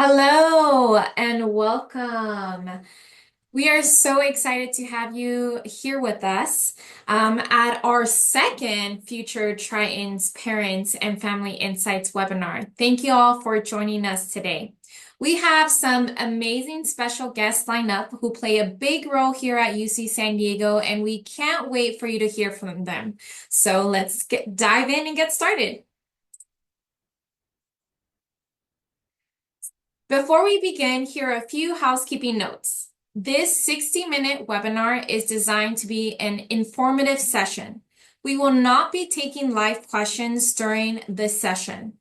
Hello and welcome. We are so excited to have you here with us at our second Future Triton's Parents and Family Insights webinar. Thank you all for joining us today. We have some amazing special guests lined up who play a big role here at UC San Diego, and we can't wait for you to hear from them. So let's dive in and get started. Before we begin, here are a few housekeeping notes. This 60-minute webinar is designed to be an informative session. We will not be taking live questions during this session.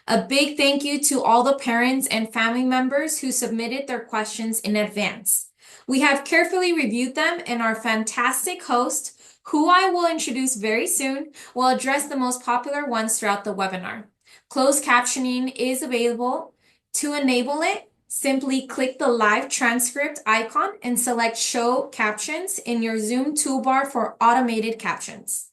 A big thank you to all the parents and family members who submitted their questions in advance. We have carefully reviewed them, and our fantastic host, who I will introduce very soon, will address the most popular ones throughout the webinar. Closed captioning is available. To enable it, simply click the live transcript icon and select Show Captions in your Zoom toolbar for automated captions.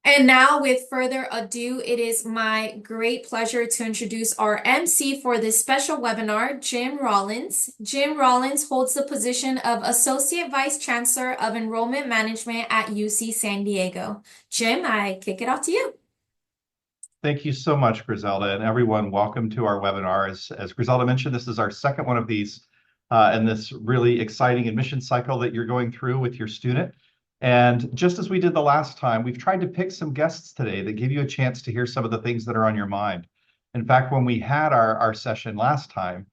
And now, with further ado, it is my great pleasure to introduce our MC for this special webinar, Jim Rollins. Jim Rollins holds the position of Associate Vice Chancellor of Enrollment Management at UC San Diego. Jim, I kick it off to you. Thank you so much, Griselda, and everyone, welcome to our webinar. As Griselda mentioned, this is our second one of these in this really exciting admission cycle that you're going through with your student. And just as we did the last time, we've tried to pick some guests today that give you a chance to hear some of the things that are on your mind. In fact, when we had our session last time,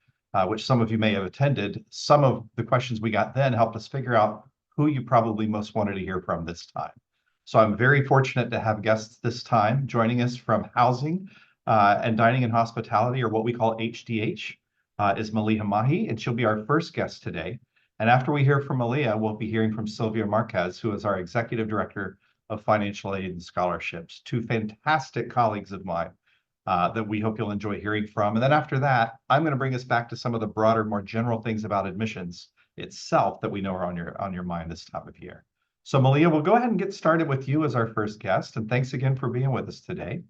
which some of you may have attended, some of the questions we got then helped us figure out who you probably most wanted to hear from this time. So I'm very fortunate to have guests this time joining us from housing and dining and hospitality, or what we call HDH, is Maliha Mahi, and she'll be our first guest today. And after we hear from Maliha, we'll be hearing from Sylvia Marquez, who is our Executive Director of Financial Aid and Scholarships, two fantastic colleagues of mine that we hope you'll enjoy hearing from. And then after that, I'm going to bring us back to some of the broader, more general things about admissions itself that we know are on your mind this time of year. So Malia, we'll go ahead and get started with you as our first guest. And thanks again for being with us today.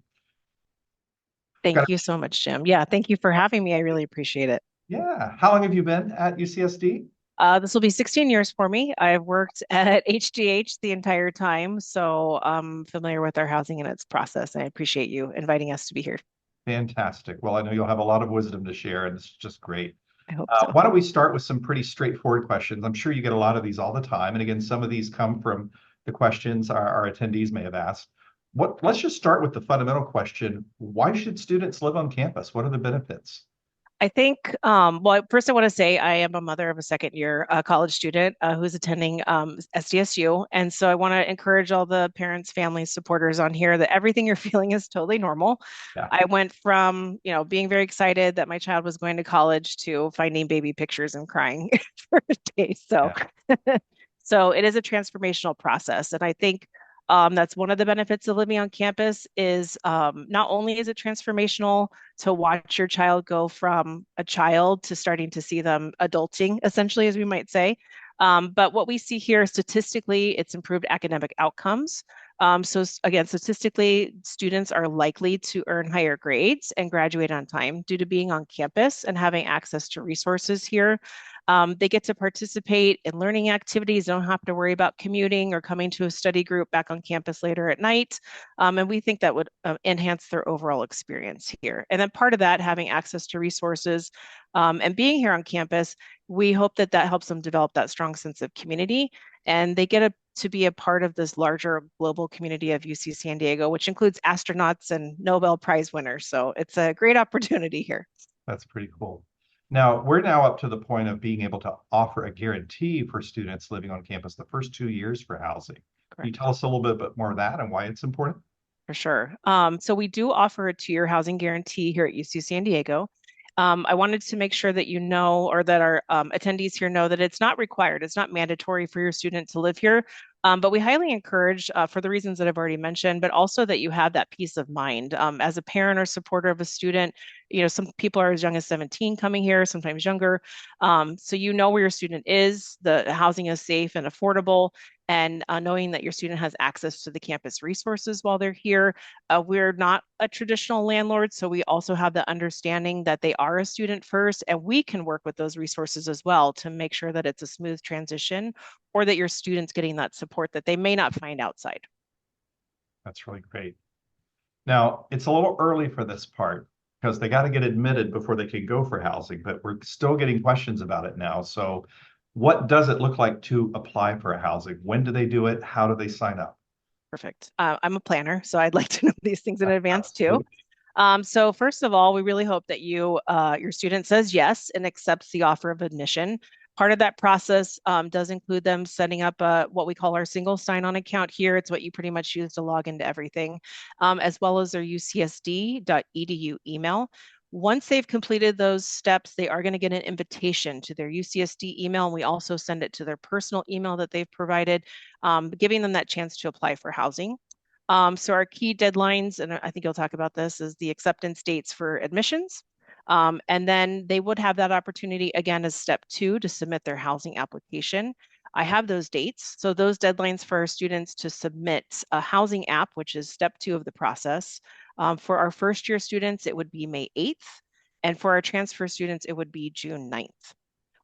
Thank you so much, Jim. Yeah, thank you for having me. I really appreciate it. Yeah. How long have you been at UCSD? This will be 16 years for me. I've worked at HDH the entire time, so I'm familiar with our housing and its process. And I appreciate you inviting us to be here. Fantastic. Well, I know you'll have a lot of wisdom to share, and it's just great. I hope so. Why don't we start with some pretty straightforward questions? I'm sure you get a lot of these all the time. And again, some of these come from the questions our attendees may have asked. Let's just start with the fundamental question. Why should students live on campus? What are the benefits? I think, well, first I want to say I am a mother of a second year college student who's attending SDSU. And so I want to encourage all the parents, families, supporters on here that everything you're feeling is totally normal. Yeah. I went from, being very excited that my child was going to college to finding baby pictures and crying for a day. So, so it is a transformational process. And I think that's one of the benefits of living on campus is not only is it transformational to watch your child go from a child to starting to see them adulting, essentially, as we might say, but what we see here statistically, it's improved academic outcomes. So again, statistically, students are likely to earn higher grades and graduate on time due to being on campus and having access to resources here. They get to participate in learning activities, don't have to worry about commuting or coming to a study group back on campus later at night. And we think that would enhance their overall experience here. And then part of that, having access to resources and being here on campus, we hope that that helps them develop that strong sense of community. And they get to be a part of this larger global community of UC San Diego, which includes astronauts and Nobel Prize winners. So it's a great opportunity here. That's pretty cool. Now, we're now up to the point of being able to offer a guarantee for students living on campus the first 2 years for housing. Correct. Can you tell us a little bit more of that and why it's important? For sure. So we do offer a 2-year housing guarantee here at UC San Diego. I wanted to make sure that you know, or that our attendees here know, that it's not required. It's not mandatory for your student to live here, but we highly encourage, for the reasons that I've already mentioned, but also that you have that peace of mind. As a parent or supporter of a student, Some people are as young as 17 coming here, sometimes younger. So you know where your student is, the housing is safe and affordable, and knowing that your student has access to the campus resources while they're here. We're not a traditional landlord, so we also have the understanding that they are a student first, and we can work with those resources as well to make sure that it's a smooth transition or that your student's getting that support that they may not find outside. That's really great. Now, it's a little early for this part because they got to get admitted before they can go for housing, but we're still getting questions about it now. So what does it look like to apply for a housing? When do they do it? How do they sign up? Perfect. I'm a planner, so I'd like to know these things in advance too. Absolutely. So first of all, we really hope that your student says yes and accepts the offer of admission. Part of that process does include them setting up what we call our single sign-on account here. It's what you pretty much use to log into everything, as well as their ucsd.edu email. Once they've completed those steps, they are going to get an invitation to their UCSD email, and we also send it to their personal email that they've provided, giving them that chance to apply for housing. So our key deadlines, and I think you'll talk about this, is the acceptance dates for admissions. And then they would have that opportunity again as step 2 to submit their housing application. I have those dates. So those deadlines for our students to submit a housing app, which is step 2 of the process. For our first year students, it would be May 8th. And for our transfer students, it would be June 9th.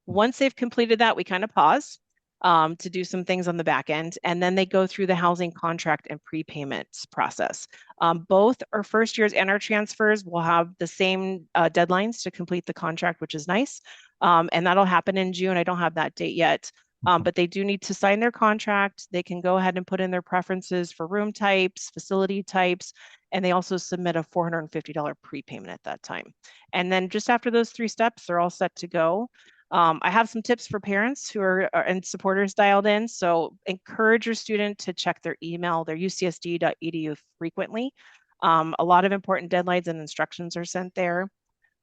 Once they've completed that, we kind of pause to do some things on the back end, and then they go through the housing contract and prepayments process. Both our first years and our transfers will have the same deadlines to complete the contract, which is nice. And that'll happen in June. I don't have that date yet. But they do need to sign their contract. They can go ahead and put in their preferences for room types, facility types, and they also submit a $450 prepayment at that time. And then just after those 3 steps, they're all set to go. I have some tips for parents who are and supporters dialed in. So encourage your student to check their email, their ucsd.edu frequently. A lot of important deadlines and instructions are sent there.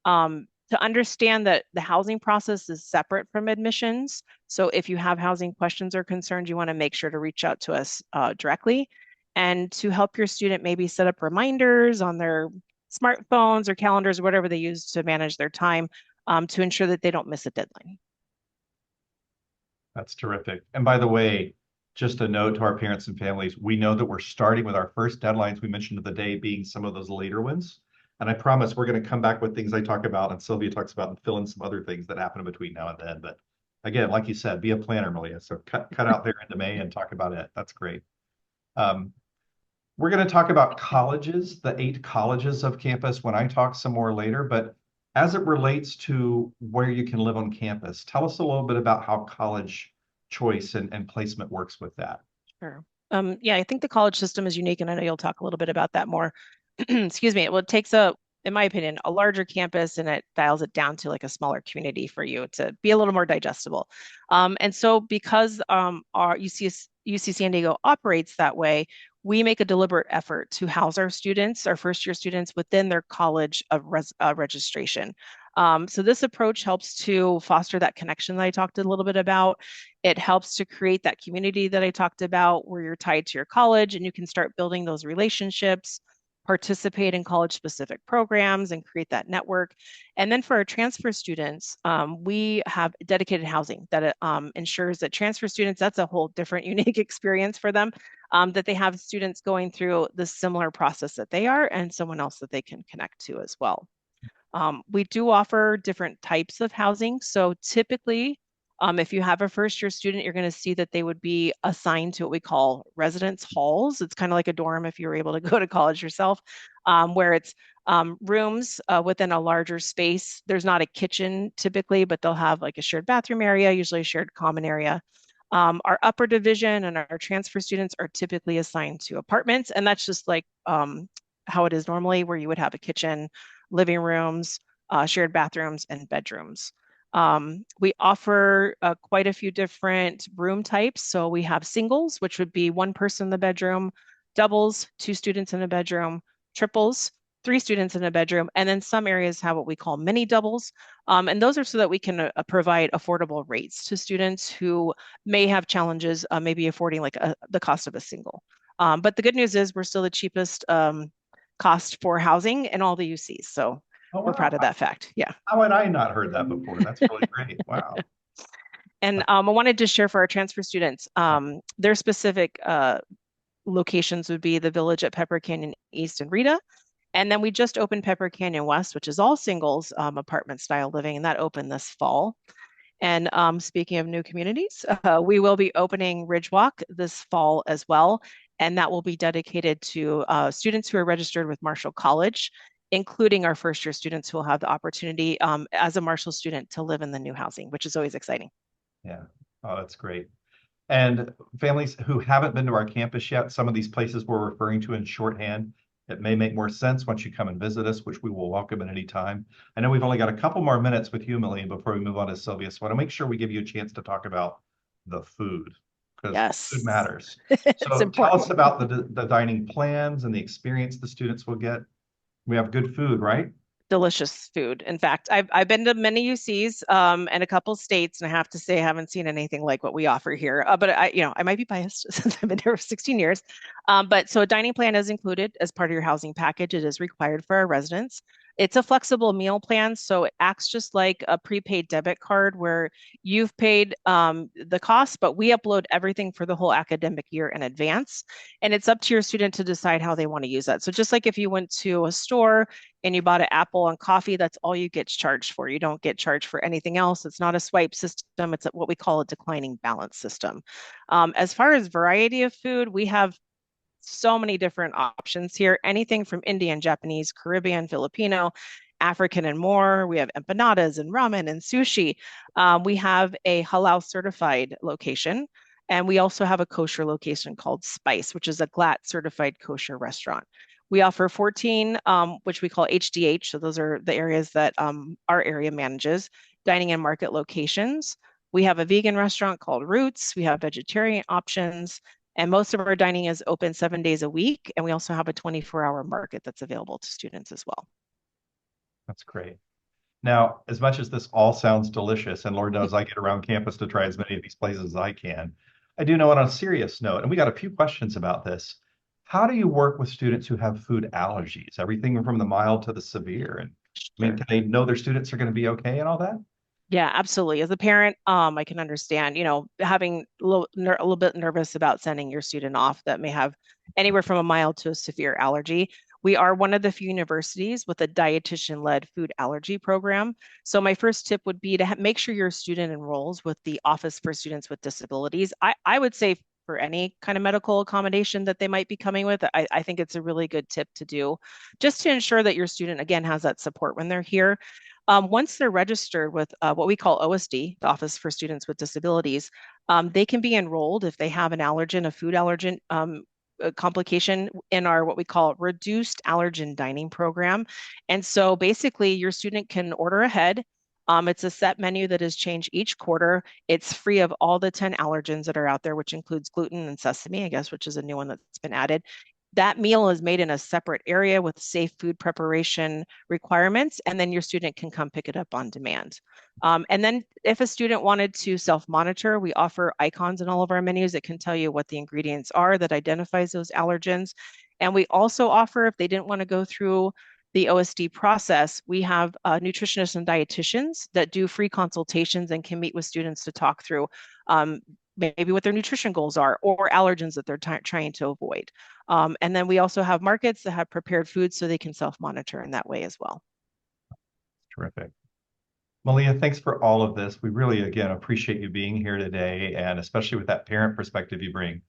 To understand that the housing process is separate from admissions. So if you have housing questions or concerns, you want to make sure to reach out to us directly. And to help your student maybe set up reminders on their smartphones or calendars or whatever they use to manage their time to ensure that they don't miss a deadline. That's terrific. And by the way, just a note to our parents and families, we know that we're starting with our first deadlines we mentioned of the day being some of those later ones. And I promise we're going to come back with things I talk about and Sylvia talks about and fill in some other things that happen in between now and then. But again, like you said, be a planner, Malia. So cut out there into May and talk about it. That's great. We're going to talk about colleges, the 8 colleges of campus when I talk some more later. But as it relates to where you can live on campus, tell us a little bit about how college choice and placement works with that. Sure. Yeah, I think the college system is unique, and I know you'll talk a little bit about that more. Excuse me. Well, it takes in my opinion, a larger campus and it dials it down to like a smaller community for you to be a little more digestible. And so because our UC San Diego operates that way, we make a deliberate effort to house our students, our first year students, within their college of registration. So this approach helps to foster that connection that I talked a little bit about. It helps to create that community that I talked about where you're tied to your college and you can start building those relationships, participate in college specific programs and create that network. And then for our transfer students, we have dedicated housing that ensures that transfer students, that's a whole different unique experience for them, that they have students going through the similar process that they are and someone else that they can connect to as well. We do offer different types of housing. So typically, if you have a first year student, you're going to see that they would be assigned to what we call residence halls. It's kind of like a dorm if you were able to go to college yourself, where it's rooms within a larger space. There's not a kitchen typically, but they'll have like a shared bathroom area, usually a shared common area. Our upper division and our transfer students are typically assigned to apartments, and that's just like how it is normally, where you would have a kitchen, living rooms, shared bathrooms, and bedrooms. We offer quite a few different room types. So we have singles, which would be 1 person in the bedroom, doubles, 2 students in a bedroom, triples, 3 students in a bedroom, and then some areas have what we call mini doubles. And those are so that we can provide affordable rates to students who may have challenges, maybe affording like the cost of a single. But the good news is we're still the cheapest cost for housing in all the UCs. So Oh, we're proud wow. of that fact. Yeah. How had I not heard that before? That's really great. Wow. And I wanted to share for our transfer students, their specific locations would be the Village at Pepper Canyon East and Rita. And then we just opened Pepper Canyon West, which is all singles apartment style living, and that opened this fall. And speaking of new communities, we will be opening Ridgewalk this fall as well. And that will be dedicated to students who are registered with Marshall College, including our first year students who will have the opportunity as a Marshall student to live in the new housing, which is always exciting. Yeah. Oh, that's great. And families who haven't been to our campus yet, some of these places we're referring to in shorthand, it may make more sense once you come and visit us, which we will welcome at any time. I know we've only got a couple more minutes with you, Millie, before we move on to Sylvia. So I want to make sure we give you a chance to talk about the food, because food Yes, matters. it's So tell important. us about the dining plans and the experience the students will get. We have good food, right? Delicious food. In fact, I've been to many UCs and a couple states, and I have to say I haven't seen anything like what we offer here. But I might be biased since I've been here for 16 years. But so a dining plan is included as part of your housing package. It is required for our residents. It's a flexible meal plan, so it acts just like a prepaid debit card where you've paid the cost, but we upload everything for the whole academic year in advance. And it's up to your student to decide how they want to use that. So just like if you went to a store and you bought an apple and coffee, that's all you get charged for. You don't get charged for anything else. It's not a swipe system. It's what we call a declining balance system. As far as variety of food, we have so many different options here. Anything from Indian, Japanese, Caribbean, Filipino, African, and more. We have empanadas and ramen and sushi. We have a halal certified location. And we also have a kosher location called Spice, which is a GLAT certified kosher restaurant. We offer 14, which we call HDH. So those are the areas that our area manages, dining and market locations. We have a vegan restaurant called Roots. We have vegetarian options. And most of our dining is open 7 days a week. And we also have a 24-hour market that's available to students as well. That's great. Now, as much as this all sounds delicious, and Lord knows I get around campus to try as many of these places as I can, I do know on a serious note, and we got a few questions about this. How do you work with students who have food allergies, everything from the mild to the severe? And I mean, Sure. can they know their students are going to be okay and all that? Yeah, absolutely. As a parent, I can understand, having a little bit nervous about sending your student off that may have anywhere from a mild to a severe allergy. We are one of the few universities with a dietitian-led food allergy program. So my first tip would be to make sure your student enrolls with the Office for Students with Disabilities. I would say for any kind of medical accommodation that they might be coming with, I think it's a really good tip to do, just to ensure that your student, again, has that support when they're here. Once they're registered with what we call OSD, the Office for Students with Disabilities, they can be enrolled if they have an allergen, a food allergen complication in our what we call reduced allergen dining program. And so basically, your student can order ahead. It's a set menu that is changed each quarter. It's free of all the 10 allergens that are out there, which includes gluten and sesame, I guess, which is a new one that's been added. That meal is made in a separate area with safe food preparation requirements, and then your student can come pick it up on demand. And then if a student wanted to self-monitor, we offer icons in all of our menus that can tell you what the ingredients are that identifies those allergens. And we also offer, if they didn't want to go through the OSD process, we have nutritionists and dietitians that do free consultations and can meet with students to talk through maybe what their nutrition goals are or allergens that they're trying to avoid. And then we also have markets that have prepared foods so they can self-monitor in that way as well. Terrific. Malia, thanks for all of this. We really, again, appreciate you being here today, and especially with that parent perspective you bring.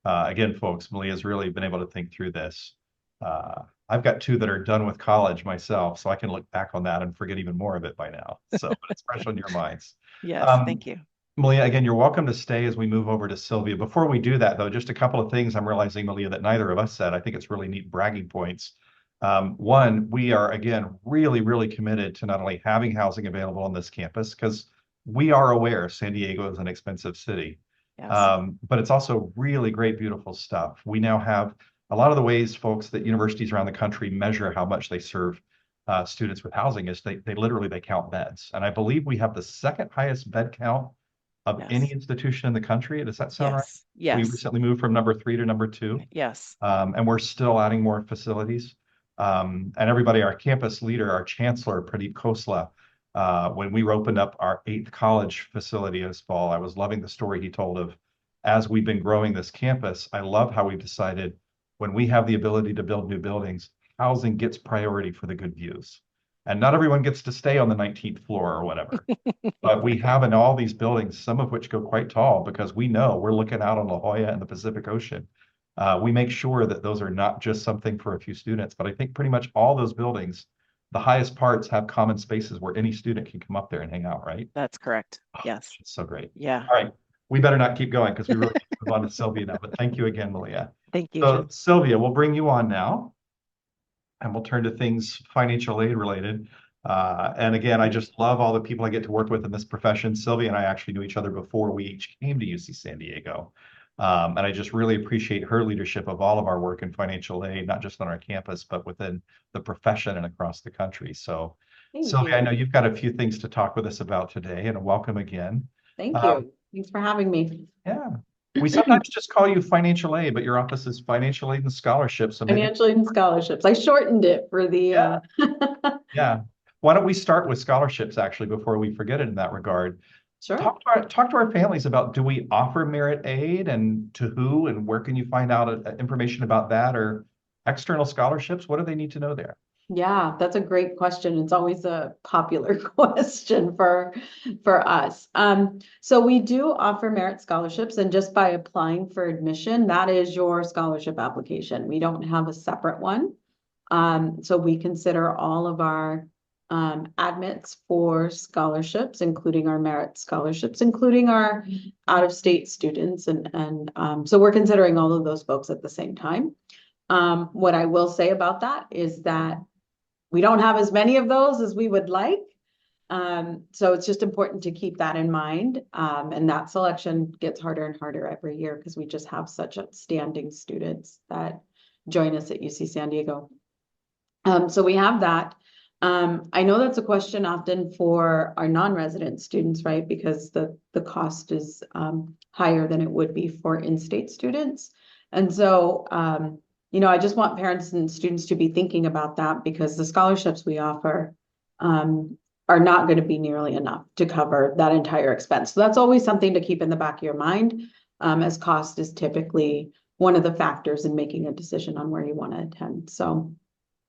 Again, folks, Malia's really been able to think through this. I've got two that are done with college myself, so I can look back on that and forget even more of it by now. So but it's fresh on your minds. Yes, thank you. Malia, again, you're welcome to stay as we move over to Sylvia. Before we do that, though, just a couple of things I'm realizing, Malia, that neither of us said. I think it's really neat bragging points. One, we are, again, really, really committed to not only having housing available on this campus, because we are aware San Diego is an expensive city, Yes. but it's also really great, beautiful stuff. We now have a lot of the ways folks that universities around the country measure how much they serve students with housing is they count beds. And I believe we have the second highest bed count of any institution in the country. Does that sound right? Yes. We recently moved from number 3 to number 2. Yes. And we're still adding more facilities. And everybody, our campus leader, our chancellor, Pradeep Khosla, when we opened up our 8th college facility this fall, I was loving the story he told of, as we've been growing this campus, I love how we've decided when we have the ability to build new buildings, housing gets priority for the good views. And not everyone gets to stay on the 19th floor or whatever. But we have in all these buildings, some of which go quite tall, because we know we're looking out on La Jolla and the Pacific Ocean. We make sure that those are not just something for a few students, but I think pretty much all those buildings, the highest parts have common spaces where any student can come up there and hang out, right? That's correct. Yes. It's so great. Yeah. All right. We better not keep going because we really need to move on to Sylvia now, but thank you again, Malia. Thank you, So Jim. Sylvia, we'll bring you on now and we'll turn to things financial aid related. And again, I just love all the people I get to work with in this profession. Sylvia and I actually knew each other before we each came to UC San Diego. And I just really appreciate her leadership of all of our work in financial aid, not just on our campus, but within the profession and across the country. So Sylvia, I know you've got a few things to talk with us about today, and welcome again. Thank you. Thanks for having me. Yeah. We sometimes just call you financial aid, but your office is financial aid and scholarships. So Financial aid and scholarships. I shortened it for the yeah. Why don't we start with scholarships actually before we forget it in that regard? Sure. Talk to our families about, do we offer merit aid, and to who, and where can you find out information about that, or external scholarships? What do they need to know there? Yeah, that's a great question. It's always a popular question for us. So we do offer merit scholarships, and just by applying for admission, that is your scholarship application. We don't have a separate one. So we consider all of our admits for scholarships, including our merit scholarships, including our out-of-state students, and so we're considering all of those folks at the same time. What I will say about that is that we don't have as many of those as we would like. So it's just important to keep that in mind. And that selection gets harder and harder every year because we just have such outstanding students that join us at UC San Diego. So we have that. I know that's a question often for our non-resident students, right? Because the cost is higher than it would be for in-state students. And so, you know, I just want parents and students to be thinking about that, because the scholarships we offer are not going to be nearly enough to cover that entire expense. So that's always something to keep in the back of your mind, as cost is typically one of the factors in making a decision on where you want to attend. So,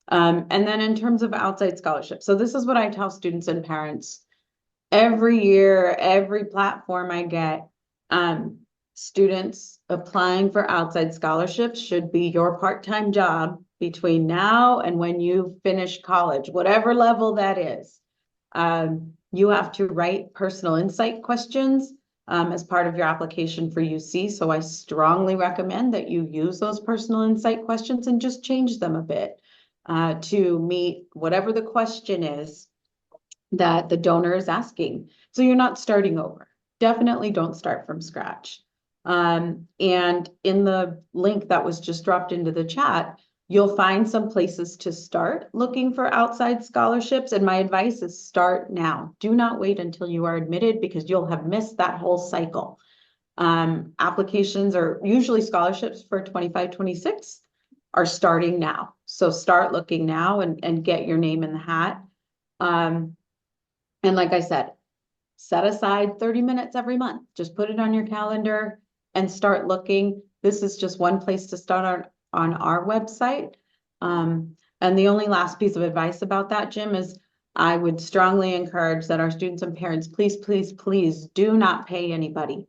and then in terms of outside scholarships, so this is what I tell students and parents every year, every platform I get. Students applying for outside scholarships should be your part-time job between now and when you finish college, whatever level that is. You have to write personal insight questions as part of your application for UC. So I strongly recommend that you use those personal insight questions and just change them a bit to meet whatever the question is that the donor is asking. So you're not starting over. Definitely don't start from scratch. And in the link that was just dropped into the chat, you'll find some places to start looking for outside scholarships. And my advice is start now. Do not wait until you are admitted, because you'll have missed that whole cycle. Applications are usually scholarships for 25-26 are starting now. So start looking now and get your name in the hat. And like I said, set aside 30 minutes every month. Just put it on your calendar and start looking. This is just one place to start on our website. And the only last piece of advice about that, Jim, is I would strongly encourage that our students and parents, please, please, please do not pay anybody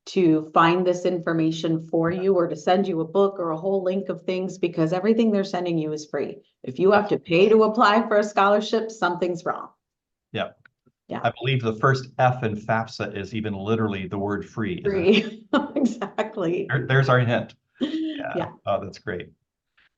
to find this information for you or to send you a book or a whole link of things, because everything they're sending you is free. If you have to pay to apply for a scholarship, something's wrong. Yep. Yeah. I believe the first F in FAFSA is even literally the word free. Free. Exactly. There's our hint. Yeah. Oh, that's great.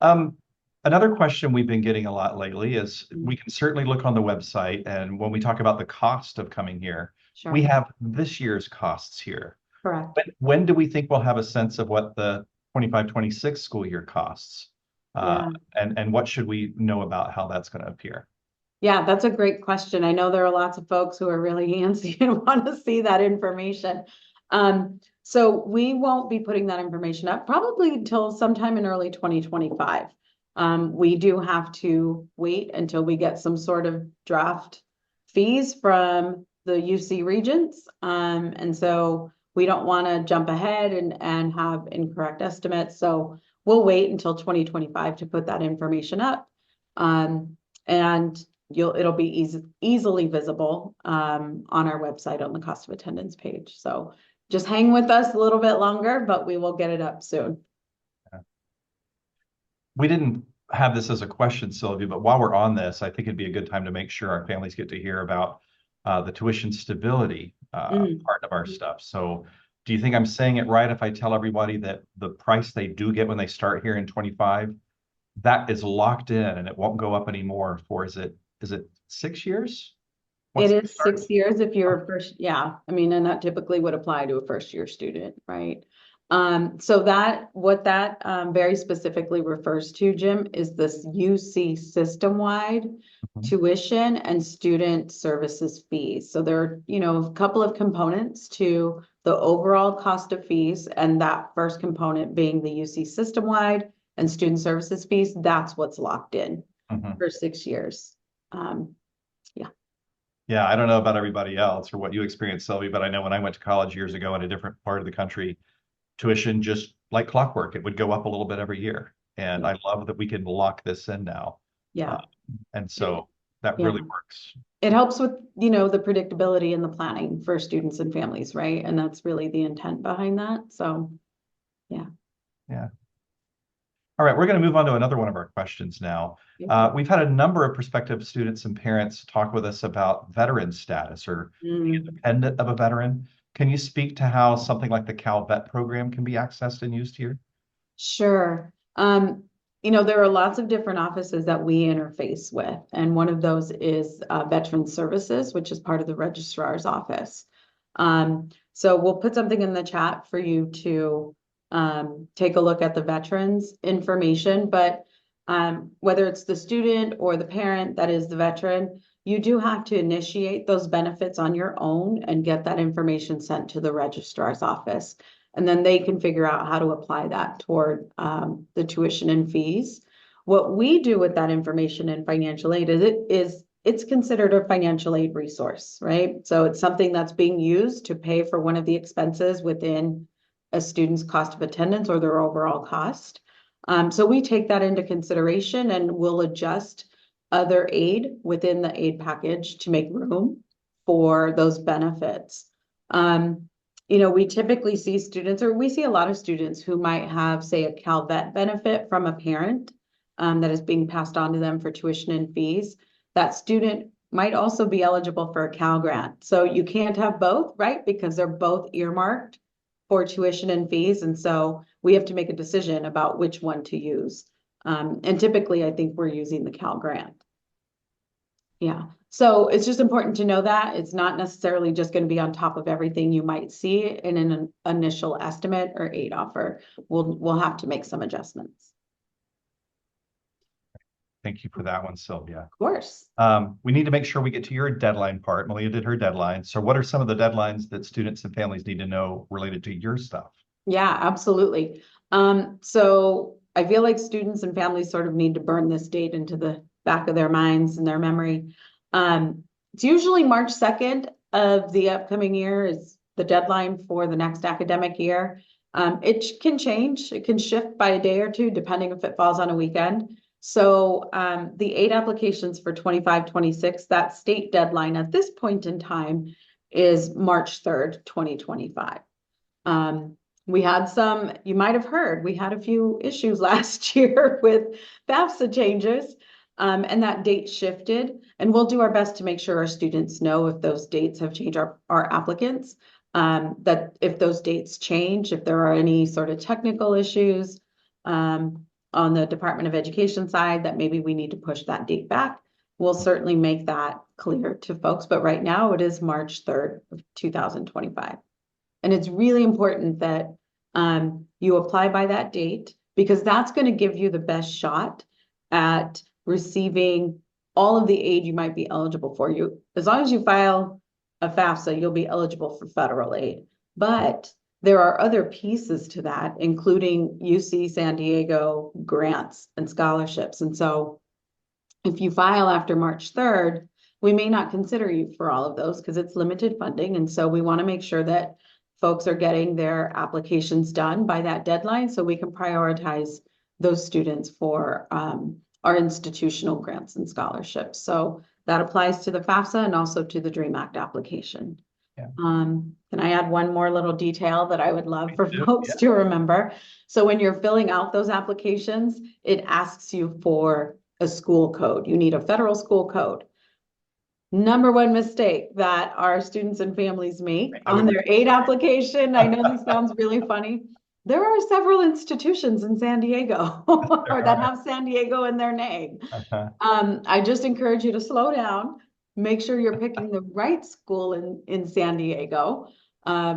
Another question we've been getting a lot lately is, we can certainly look on the website, and when we talk about the cost of coming here, Sure. we have this year's costs here. Correct. But when do we think we'll have a sense of what the 25-26 school year costs? And what should we know about how that's going to appear? Yeah, that's a great question. I know there are lots of folks who are really antsy and want to see that information. So we won't be putting that information up probably until sometime in early 2025. We do have to wait until we get some sort of draft fees from the UC regents. And so we don't want to jump ahead and have incorrect estimates. So we'll wait until 2025 to put that information up. And it'll be easily visible on our website on the cost of attendance page. So just hang with us a little bit longer, but we will get it up soon. We didn't have this as a question, Sylvia, but while we're on this, I think it'd be a good time to make sure our families get to hear about the tuition stability part of our stuff. So do you think I'm saying it right if I tell everybody that the price they do get when they start here in 25, that is locked in and it won't go up anymore for, is it 6 years? It is 6 years if you're first, yeah. I mean, and that typically would apply to a first year student, right? So what that very specifically refers to, Jim, is this UC system-wide tuition and student services fees. So there are, a couple of components to the overall cost of fees, and that first component being the UC system-wide and student services fees. That's what's locked in for 6 years. Yeah, I don't know about everybody else or what you experienced, Sylvie, but I know when I went to college years ago in a different part of the country, tuition just like clockwork, it would go up a little bit every year. And I love that we can lock this in now. Yeah. And so that really works. It helps with, the predictability and the planning for students and families, right? And that's really the intent behind that. So, yeah. Yeah. All right, we're going to move on to another one of our questions now. We've had a number of prospective students and parents talk with us about veteran status or being independent of a veteran. Can you speak to how something like the Cal Vet program can be accessed and used here? Sure. There are lots of different offices that we interface with, and one of those is Veteran Services, which is part of the registrar's office. So we'll put something in the chat for you to take a look at the veterans information, but whether it's the student or the parent that is the veteran, you do have to initiate those benefits on your own and get that information sent to the registrar's office. And then they can figure out how to apply that toward the tuition and fees. What we do with that information in financial aid is it's considered a financial aid resource, right? So it's something that's being used to pay for one of the expenses within a student's cost of attendance or their overall cost. So we take that into consideration and we'll adjust other aid within the aid package to make room for those benefits. We typically see students, or we see a lot of students who might have, say, a Cal Vet benefit from a parent that is being passed on to them for tuition and fees. That student might also be eligible for a Cal grant. So you can't have both, right? Because they're both earmarked for tuition and fees. And so we have to make a decision about which one to use. And typically, I think we're using the Cal grant. Yeah. So it's just important to know that it's not necessarily just going to be on top of everything you might see in an initial estimate or aid offer. We'll have to make some adjustments. Thank you for that one, Sylvia. Of course. We need to make sure we get to your deadline part. Malia did her deadline. So what are some of the deadlines that students and families need to know related to your stuff? Yeah, absolutely. So I feel like students and families sort of need to burn this date into the back of their minds and their memory. It's usually March 2nd of the upcoming year is the deadline for the next academic year. It can change. It can shift by a day or two, depending if it falls on a weekend. So the aid applications for 25-26, that state deadline at this point in time is March 3rd, 2025. We had some, you might have heard, we had a few issues last year with FAFSA changes, and that date shifted. And we'll do our best to make sure our students know if those dates have changed, our applicants, that if those dates change, if there are any sort of technical issues on the Department of Education side, that maybe we need to push that date back. We'll certainly make that clear to folks. But right now it is March 3rd of 2025. And it's really important that you apply by that date, because that's going to give you the best shot at receiving all of the aid you might be eligible for. You, as long as you file a FAFSA, you'll be eligible for federal aid. But there are other pieces to that, including UC San Diego grants and scholarships. And so if you file after March 3rd, we may not consider you for all of those because it's limited funding. And so we want to make sure that folks are getting their applications done by that deadline so we can prioritize those students for our institutional grants and scholarships. So that applies to the FAFSA and also to the DREAM Act application. Yeah. Can I add one more little detail that I would love for Yeah. folks to remember? So when you're filling out those applications, it asks you for a school code. You need a federal school code. Number one mistake that our students and families make on their aid application, I know this sounds really funny. There are several institutions in San Diego or that have San Diego in their name. I just encourage you to slow down, make sure you're picking the right school in San Diego.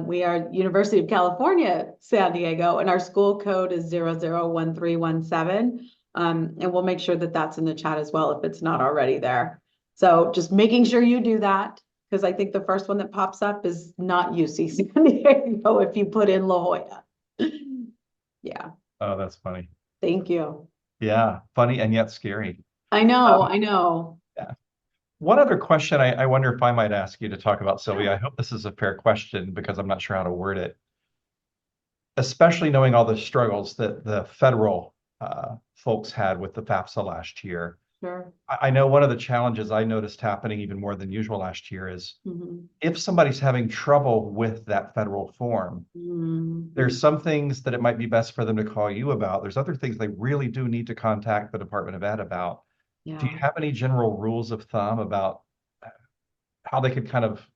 We are University of California, San Diego, and our school code is 001317. And we'll make sure that that's in the chat as well if it's not already there. So just making sure you do that, because I think the first one that pops up is not UC San Diego if you put in La Jolla. Yeah. Oh, that's funny. Thank you. Yeah, funny and yet scary. I know. Yeah. One other question I wonder if I might ask you to talk about, Sylvia. I hope this is a fair question because I'm not sure how to word it. Especially knowing all the struggles that the federal folks had with the FAFSA last year. Sure. I know one of the challenges I noticed happening even more than usual last year is if somebody's having trouble with that federal form, there's some things that it might be best for them to call you about. There's other things they really do need to contact the Department of Ed about. Yeah. Do you have any general rules of thumb about how they could kind of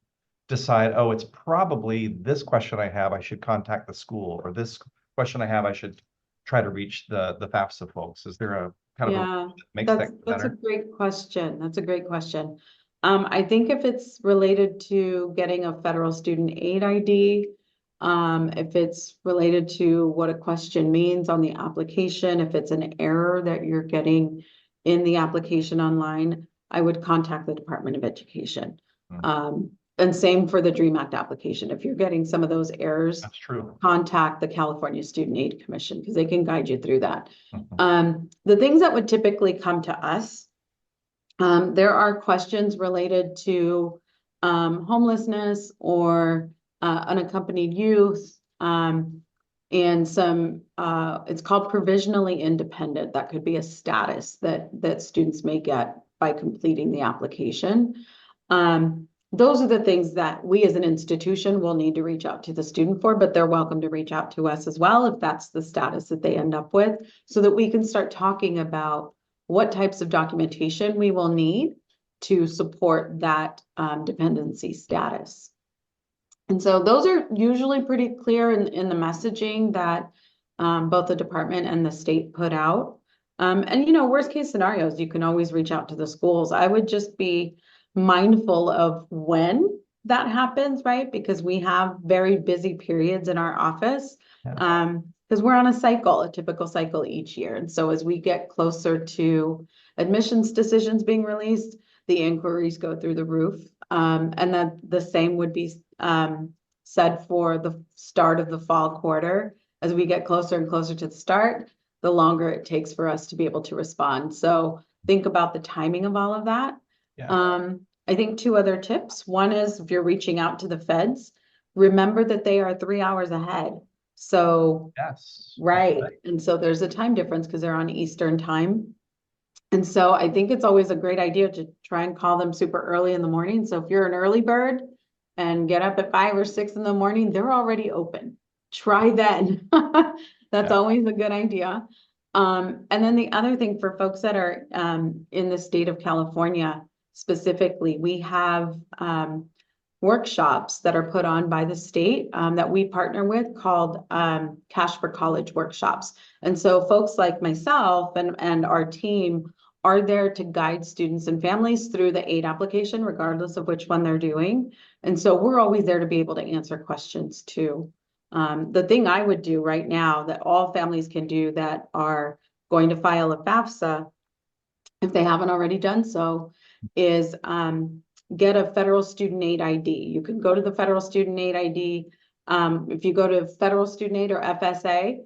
decide, oh, it's probably this question I have, I should contact the school, or this question I have, I should try to reach the FAFSA folks? Is there a kind of that makes that that's better? a great question. That's a great question. I think if it's related to getting a federal student aid ID, if it's related to what a question means on the application, if it's an error that you're getting in the application online, I would contact the Department of Education. And same for the DREAM Act application. If you're getting some of those errors, That's true. contact the California Student Aid Commission because they can guide you through that. The things that would typically come to us, there are questions related to homelessness or unaccompanied youth, and some, it's called provisionally independent. That could be a status that students may get by completing the application. Those are the things that we as an institution will need to reach out to the student for, but they're welcome to reach out to us as well if that's the status that they end up with, so that we can start talking about what types of documentation we will need to support that dependency status. And so those are usually pretty clear in the messaging that both the department and the state put out. And, you know, worst case scenarios, you can always reach out to the schools. I would just be mindful of when that happens, right? Because we have very busy periods in our office, because we're on a cycle, a typical cycle each year. And so as we get closer to admissions decisions being released, the inquiries go through the roof. And then the same would be said for the start of the fall quarter. As we get closer and closer to the start, the longer it takes for us to be able to respond. So think about the timing of all of that. I think two other tips. One is if you're reaching out to the feds, remember that they are 3 hours ahead. So, right. And so there's a time difference because they're on Eastern time. And so I think it's always a great idea to try and call them super early in the morning. So if you're an early bird and get up at 5 or 6 in the morning, they're already open. Try then. That's always a good idea. And then the other thing for folks that are in the state of California, specifically, we have workshops that are put on by the state that we partner with called Cash for College workshops. And so folks like myself and our team are there to guide students and families through the aid application, regardless of which one they're doing. And so we're always there to be able to answer questions too. The thing I would do right now that all families can do that are going to file a FAFSA, if they haven't already done so, is get a federal student aid ID. You can go to the federal student aid ID If you go to federal student aid or FSA,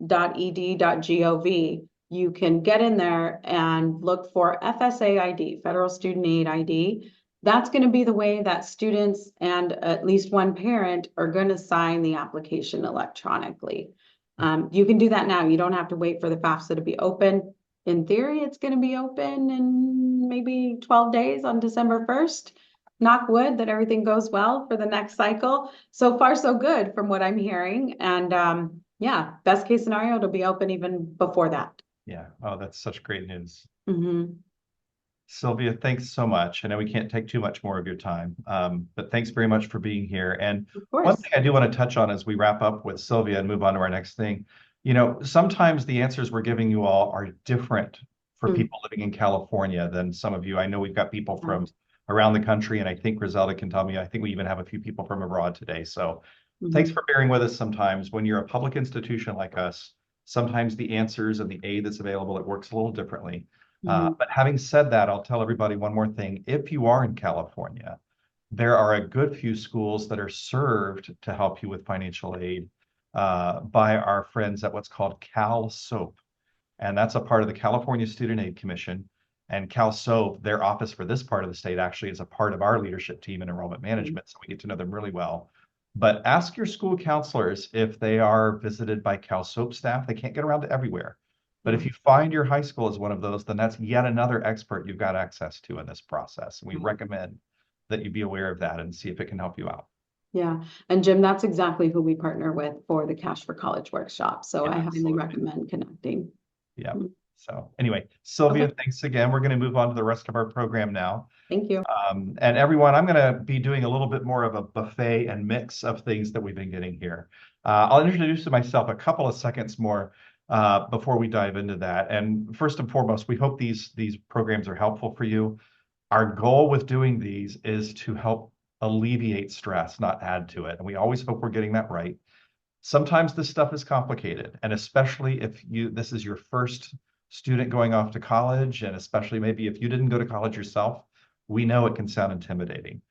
.ed.gov, you can get in there and look for FSA ID, Federal Student Aid ID. That's going to be the way that students and at least one parent are going to sign the application electronically. You can do that now. You don't have to wait for the FAFSA to be open. In theory, it's going to be open in maybe 12 days on December 1st. Knock wood that everything goes well for the next cycle. So far, so good from what I'm hearing. And yeah, best case scenario, it'll be open even before that. Yeah. Oh, that's such great news. Mm-hmm. Sylvia, thanks so much. I know we can't take too much more of your time, but thanks very much for being here. And Of one course. thing I do want to touch on as we wrap up with Sylvia and move on to our next thing, you know, sometimes the answers we're giving you all are different for Mm. people living in California than some of you. I know we've got people from around the country, and I think Griselda can tell me, I think we even have a few people from abroad today. So thanks Mhm. for bearing with us sometimes. When you're a public institution like us, sometimes the answers and the aid that's available, it works a little differently. Mhm. But having said that, I'll tell everybody one more thing. If you are in California, there are a good few schools that are served to help you with financial aid by our friends at what's called CalSOAP. And that's a part of the California Student Aid Commission. And CalSOAP, their office for this part of the state, actually is a part of our leadership team in enrollment management. So we get to know them really well. But ask your school counselors if they are visited by CalSOAP staff. They can't get around to everywhere. But if you find your high school is one of those, then that's yet another expert you've got access to in this process. And we recommend that you be aware of that and see if it can help you out. Yeah. And Jim, that's exactly who we partner with for the Cash for College workshop. So Yeah, I highly absolutely. recommend connecting. Yeah. Mhm. So anyway, Sylvia, Okay. thanks again. We're going to move on to the rest of our program now. Thank you. And everyone, I'm going to be doing a little bit more of a buffet and mix of things that we've been getting here. I'll introduce myself a couple of seconds more before we dive into that. And first and foremost, we hope these programs are helpful for you. Our goal with doing these is to help alleviate stress, not add to it. And we always hope we're getting that right. Sometimes this stuff is complicated, and especially if this is your first student going off to college, and especially maybe if you didn't go to college yourself, we know it can sound intimidating.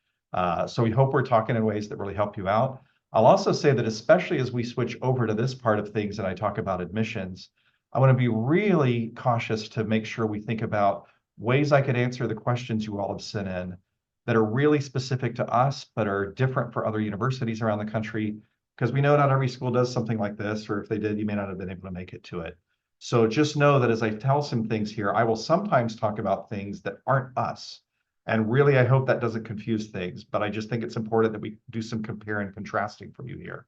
So we hope we're talking in ways that really help you out. I'll also say that especially as we switch over to this part of things and I talk about admissions, I want to be really cautious to make sure we think about ways I could answer the questions you all have sent in that are really specific to us, but are different for other universities around the country, because we know not every school does something like this, or if they did, you may not have been able to make it to it. So just know that as I tell some things here, I will sometimes talk about things that aren't us. And really, I hope that doesn't confuse things, but I just think it's important that we do some compare and contrasting for you here.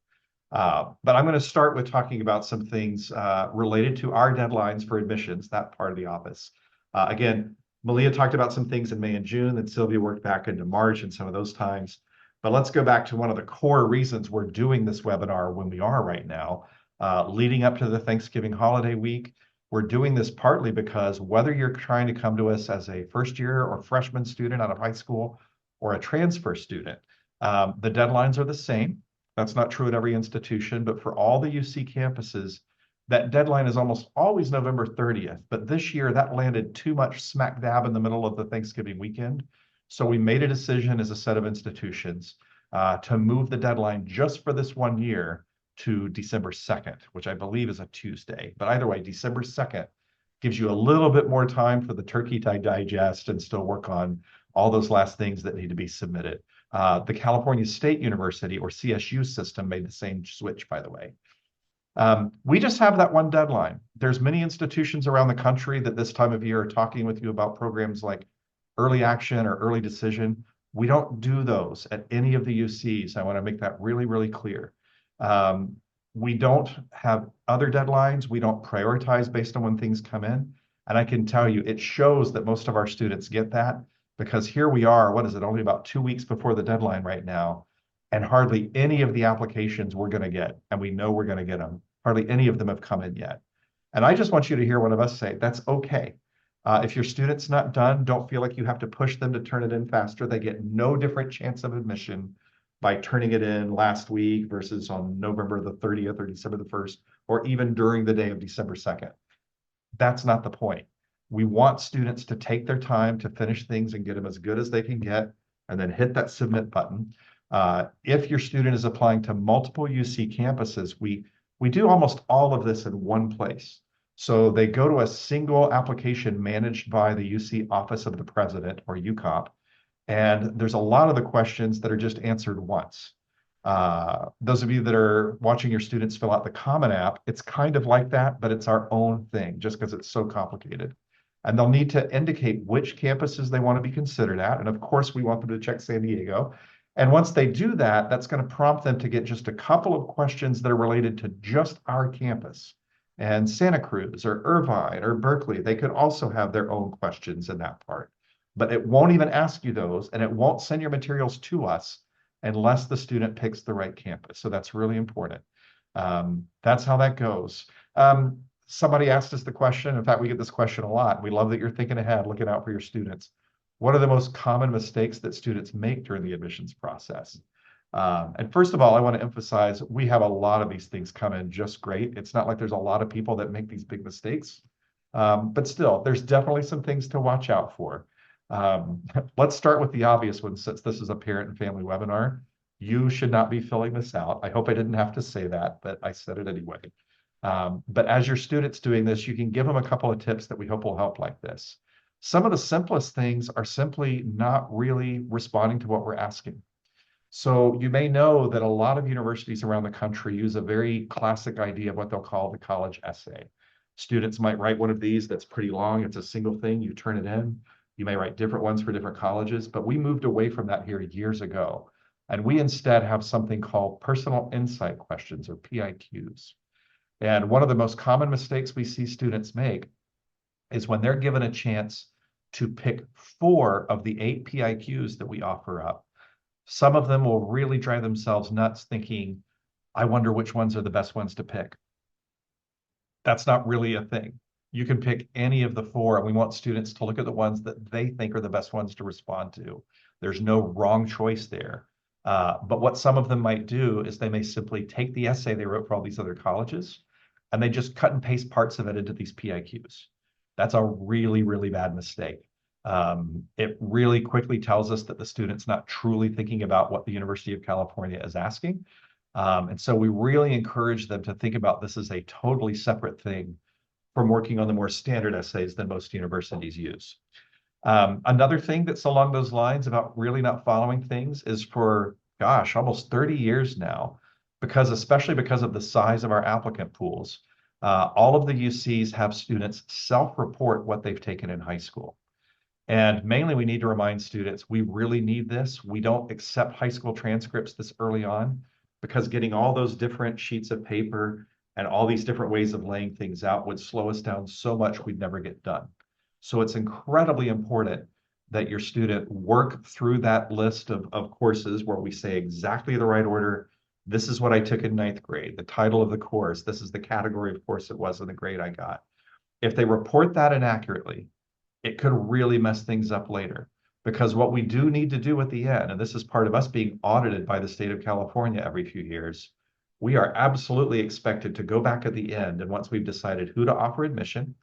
But I'm going to start with talking about some things related to our deadlines for admissions, that part of the office. Again, Malia talked about some things in May and June that Sylvia worked back into March and some of those times. But let's go back to one of the core reasons we're doing this webinar when we are right now, leading up to the Thanksgiving holiday week. We're doing this partly because whether you're trying to come to us as a first year or freshman student out of high school or a transfer student, the deadlines are the same. That's not true at every institution, but for all the UC campuses, that deadline is almost always November 30th. But this year, that landed too much smack dab in the middle of the Thanksgiving weekend. So we made a decision as a set of institutions to move the deadline just for this 1 year to December 2nd, which I believe is a Tuesday. But either way, December 2nd gives you a little bit more time for the turkey to digest and still work on all those last things that need to be submitted. The California State University, or CSU system, made the same switch, by the way. We just have that one deadline. There's many institutions around the country that this time of year are talking with you about programs like early action or early decision. We don't do those at any of the UCs. I want to make that really, really clear. We don't have other deadlines. We don't prioritize based on when things come in. And I can tell you, it shows that most of our students get that, because here we are, what is it, only about 2 weeks before the deadline right now, and hardly any of the applications we're going to get, and we know we're going to get them, hardly any of them have come in yet. And I just want you to hear one of us say, that's okay. If your student's not done, don't feel like you have to push them to turn it in faster. They get no different chance of admission by turning it in last week versus on November the 30th or December the 1st, or even during the day of December 2nd. That's not the point. We want students to take their time to finish things and get them as good as they can get, and then hit that submit button. If your student is applying to multiple UC campuses, we do almost all of this in one place. So they go to a single application managed by the UC Office of the President, or UCOP, and there's a lot of the questions that are just answered once. Those of you that are watching your students fill out the Common App, it's kind of like that, but it's our own thing just because it's so complicated. And they'll need to indicate which campuses they want to be considered at. And of course, we want them to check San Diego. And once they do that, that's going to prompt them to get just a couple of questions that are related to just our campus. And Santa Cruz or Irvine or Berkeley, they could also have their own questions in that part. But it won't even ask you those, and it won't send your materials to us unless the student picks the right campus. So that's really important. That's how that goes. Somebody asked us the question. In fact, we get this question a lot. We love that you're thinking ahead, looking out for your students. What are the most common mistakes that students make during the admissions process? And first of all, I want to emphasize we have a lot of these things come in just great. It's not like there's a lot of people that make these big mistakes. But still, there's definitely some things to watch out for. Let's start with the obvious one, since this is a parent and family webinar. You should not be filling this out. I hope I didn't have to say that, but I said it anyway. But as your student's doing this, you can give them a couple of tips that we hope will help like this. Some of the simplest things are simply not really responding to what we're asking. So you may know that a lot of universities around the country use a very classic idea of what they'll call the college essay. Students might write one of these that's pretty long. It's a single thing. You turn it in. You may write different ones for different colleges, but we moved away from that here years ago. And we instead have something called personal insight questions, or PIQs. And one of the most common mistakes we see students make is when they're given a chance to pick 4 of the 8 PIQs that we offer up. Some of them will really drive themselves nuts thinking, I wonder which ones are the best ones to pick. That's not really a thing. You can pick any of the 4, and we want students to look at the ones that they think are the best ones to respond to. There's no wrong choice there. But what some of them might do is they may simply take the essay they wrote for all these other colleges, and they just cut and paste parts of it into these PIQs. That's a really, really bad mistake. It really quickly tells us that the student's not truly thinking about what the University of California is asking. And so we really encourage them to think about this as a totally separate thing from working on the more standard essays that most universities use. Another thing that's along those lines about really not following things is for, gosh, almost 30 years now, especially because of the size of our applicant pools, all of the UCs have students self-report what they've taken in high school. And mainly we need to remind students, we really need this. We don't accept high school transcripts this early on because getting all those different sheets of paper and all these different ways of laying things out would slow us down so much we'd never get done. So it's incredibly important that your student work through that list of courses where we say exactly the right order. This is what I took in 9th grade, the title of the course. This is the category of course it was and the grade I got. If they report that inaccurately, it could really mess things up later. Because what we do need to do at the end, and this is part of us being audited by the state of California every few years, we are absolutely expected to go back at the end, and once we've decided who to offer admission,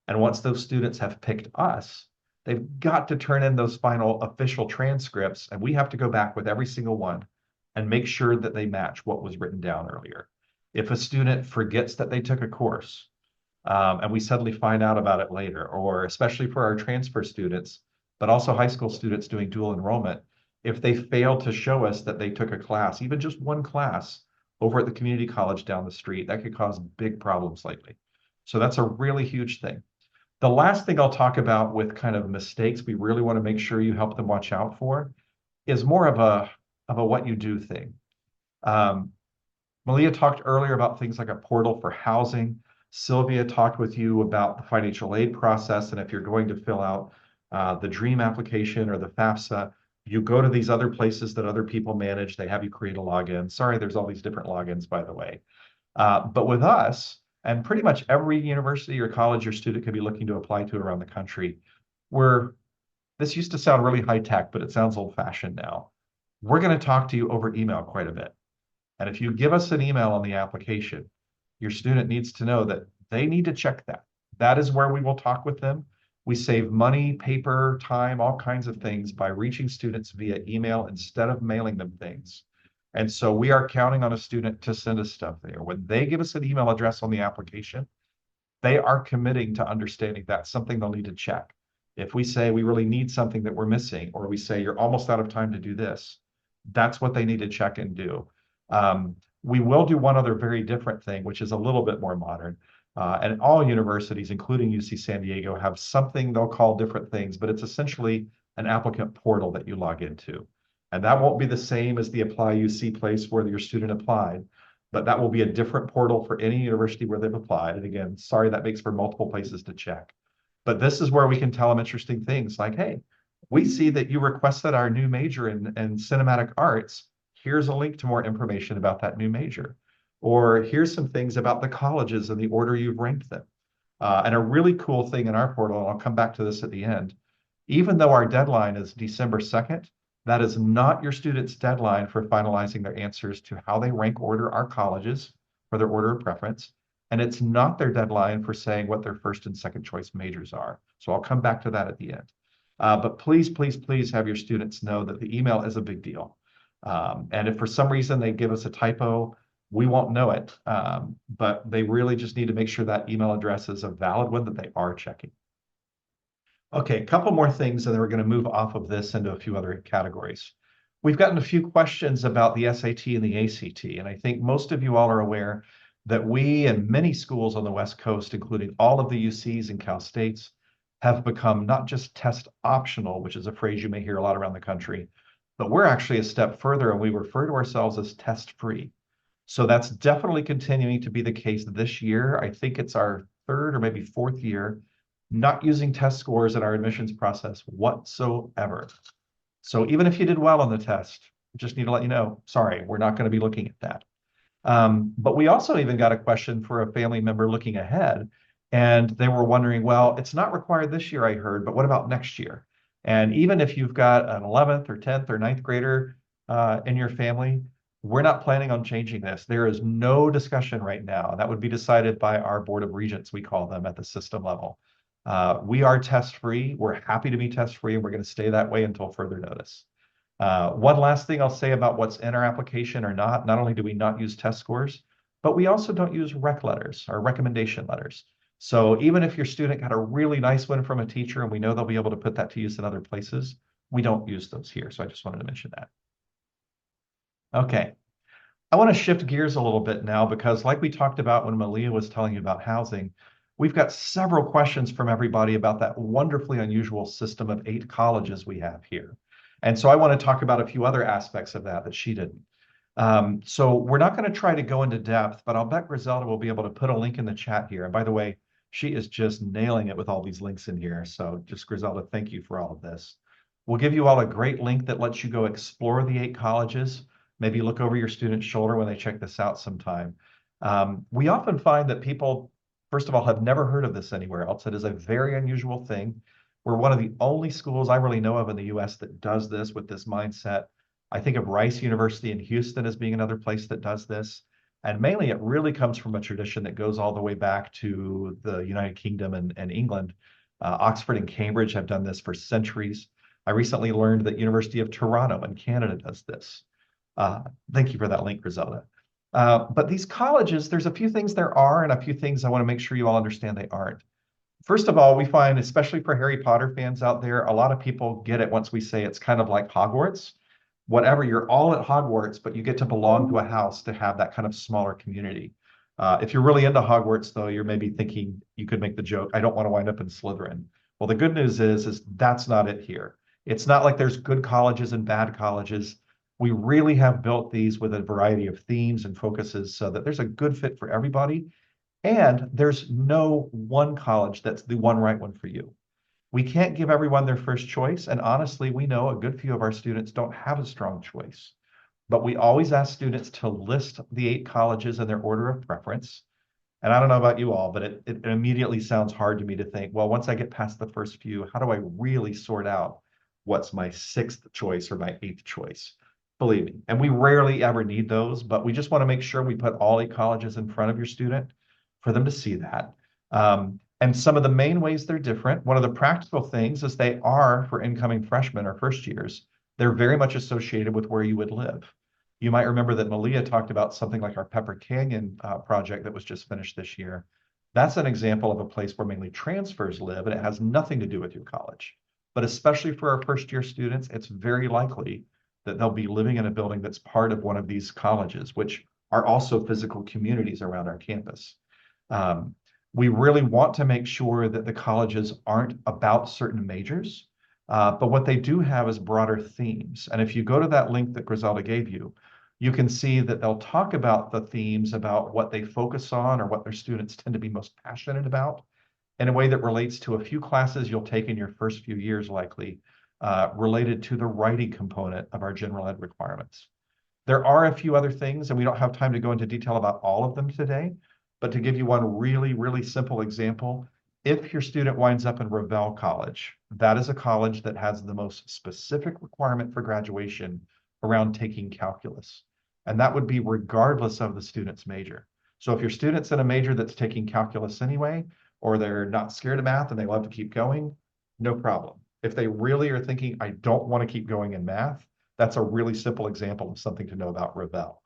and once those students have picked us, they've got to turn in those final official transcripts, and we have to go back with every single one and make sure that they match what was written down earlier. If a student forgets that they took a course, and we suddenly find out about it later, or especially for our transfer students, but also high school students doing dual enrollment, if they fail to show us that they took a class, even just one class over at the community college down the street, that could cause big problems lately. So that's a really huge thing. The last thing I'll talk about with kind of mistakes we really want to make sure you help them watch out for is more of a what you do thing. Malia talked earlier about things like a portal for housing. Sylvia talked with you about the financial aid process, and if you're going to fill out the DREAM application or the FAFSA, you go to these other places that other people manage. They have you create a login. Sorry, there's all these different logins, by the way. But with us, and pretty much every university or college your student could be looking to apply to around the country, this used to sound really high tech, but it sounds old fashioned now. We're going to talk to you over email quite a bit. And if you give us an email on the application, your student needs to know that they need to check that. That is where we will talk with them. We save money, paper, time, all kinds of things by reaching students via email instead of mailing them things. And so we are counting on a student to send us stuff there. When they give us an email address on the application, they are committing to understanding that's something they'll need to check. If we say we really need something that we're missing, or we say you're almost out of time to do this, that's what they need to check and do. We will do one other very different thing, which is a little bit more modern. And all universities, including UC San Diego, have something they'll call different things, but it's essentially an applicant portal that you log into. And that won't be the same as the Apply UC place where your student applied, but that will be a different portal for any university where they've applied. And again, sorry, that makes for multiple places to check. But this is where we can tell them interesting things like, hey, we see that you requested our new major in cinematic arts. Here's a link to more information about that new major. Or here's some things about the colleges and the order you've ranked them. And a really cool thing in our portal, and I'll come back to this at the end, even though our deadline is December 2nd, that is not your student's deadline for finalizing their answers to how they rank order our colleges for their order of preference. And it's not their deadline for saying what their first and second choice majors are. So I'll come back to that at the end. But please, please, please have your students know that the email is a big deal. And if for some reason they give us a typo, we won't know it. But they really just need to make sure that email address is a valid one that they are checking. Okay, a couple more things, and then we're going to move off of this into a few other categories. We've gotten a few questions about the SAT and the ACT, and I think most of you all are aware that we and many schools on the West Coast, including all of the UCs and Cal States, have become not just test optional, which is a phrase you may hear a lot around the country, but we're actually a step further, and we refer to ourselves as test free. So that's definitely continuing to be the case this year. I think it's our third or maybe fourth year not using test scores in our admissions process whatsoever. So even if you did well on the test, just need to let you know, sorry, we're not going to be looking at that. But we also even got a question for a family member looking ahead, and they were wondering, well, it's not required this year, I heard, but what about next year? And even if you've got an 11th or 10th or 9th grader in your family, we're not planning on changing this. There is no discussion right now. That would be decided by our Board of Regents, we call them, at the system level. We are test-free. We're happy to be test-free, and we're going to stay that way until further notice. One last thing I'll say about what's in our application or not. Not only do we not use test scores, but we also don't use rec letters or recommendation letters. So even if your student got a really nice one from a teacher and we know they'll be able to put that to use in other places, we don't use those here. So I just wanted to mention that. Okay. I want to shift gears a little bit now because like we talked about when Malia was telling you about housing, we've got several questions from everybody about that wonderfully unusual system of 8 colleges we have here. And so I want to talk about a few other aspects of that she didn't. So we're not going to try to go into depth, but I'll bet Griselda will be able to put a link in the chat here. And by the way, she is just nailing it with all these links in here. So just Griselda, thank you for all of this. We'll give you all a great link that lets you go explore the 8 colleges. Maybe look over your student's shoulder when they check this out sometime. We often find that people, first of all, have never heard of this anywhere else. It is a very unusual thing. We're one of the only schools I really know of in the US that does this with this mindset. I think of Rice University in Houston as being another place that does this. And mainly it really comes from a tradition that goes all the way back to the United Kingdom and England. Oxford and Cambridge have done this for centuries. I recently learned that University of Toronto in Canada does this. Thank you for that link, Griselda. But these colleges, there's a few things there are and a few things I want to make sure you all understand they aren't. First of all, we find, especially for Harry Potter fans out there, a lot of people get it once we say it's kind of like Hogwarts. Whatever, you're all at Hogwarts, but you get to belong to a house to have that kind of smaller community. If you're really into Hogwarts, though, you're maybe thinking you could make the joke, I don't want to wind up in Slytherin. Well, the good news is that's not it here. It's not like there's good colleges and bad colleges. We really have built these with a variety of themes and focuses so that there's a good fit for everybody. And there's no one college that's the one right one for you. We can't give everyone their first choice. And honestly, we know a good few of our students don't have a strong choice. But we always ask students to list the 8 colleges in their order of preference. And I don't know about you all, but it immediately sounds hard to me to think, well, once I get past the first few, how do I really sort out what's my 6th choice or my 8th choice? Believe me. And we rarely ever need those, but we just want to make sure we put all 8 colleges in front of your student for them to see that. And some of the main ways they're different, one of the practical things is they are for incoming freshmen or first years, they're very much associated with where you would live. You might remember that Malia talked about something like our Pepper Canyon project that was just finished this year. That's an example of a place where mainly transfers live, and it has nothing to do with your college. But especially for our first year students, it's very likely that they'll be living in a building that's part of one of these colleges, which are also physical communities around our campus. We really want to make sure that the colleges aren't about certain majors, but what they do have is broader themes. And if you go to that link that Griselda gave you, you can see that they'll talk about the themes about what they focus on or what their students tend to be most passionate about in a way that relates to a few classes you'll take in your first few years, likely related to the writing component of our general ed requirements. There are a few other things, and we don't have time to go into detail about all of them today, but to give you one really, really simple example, if your student winds up in Revelle College, that is a college that has the most specific requirement for graduation around taking calculus. And that would be regardless of the student's major. So if your student's in a major that's taking calculus anyway, or they're not scared of math and they love to keep going, no problem. If they really are thinking, I don't want to keep going in math, that's a really simple example of something to know about Revelle.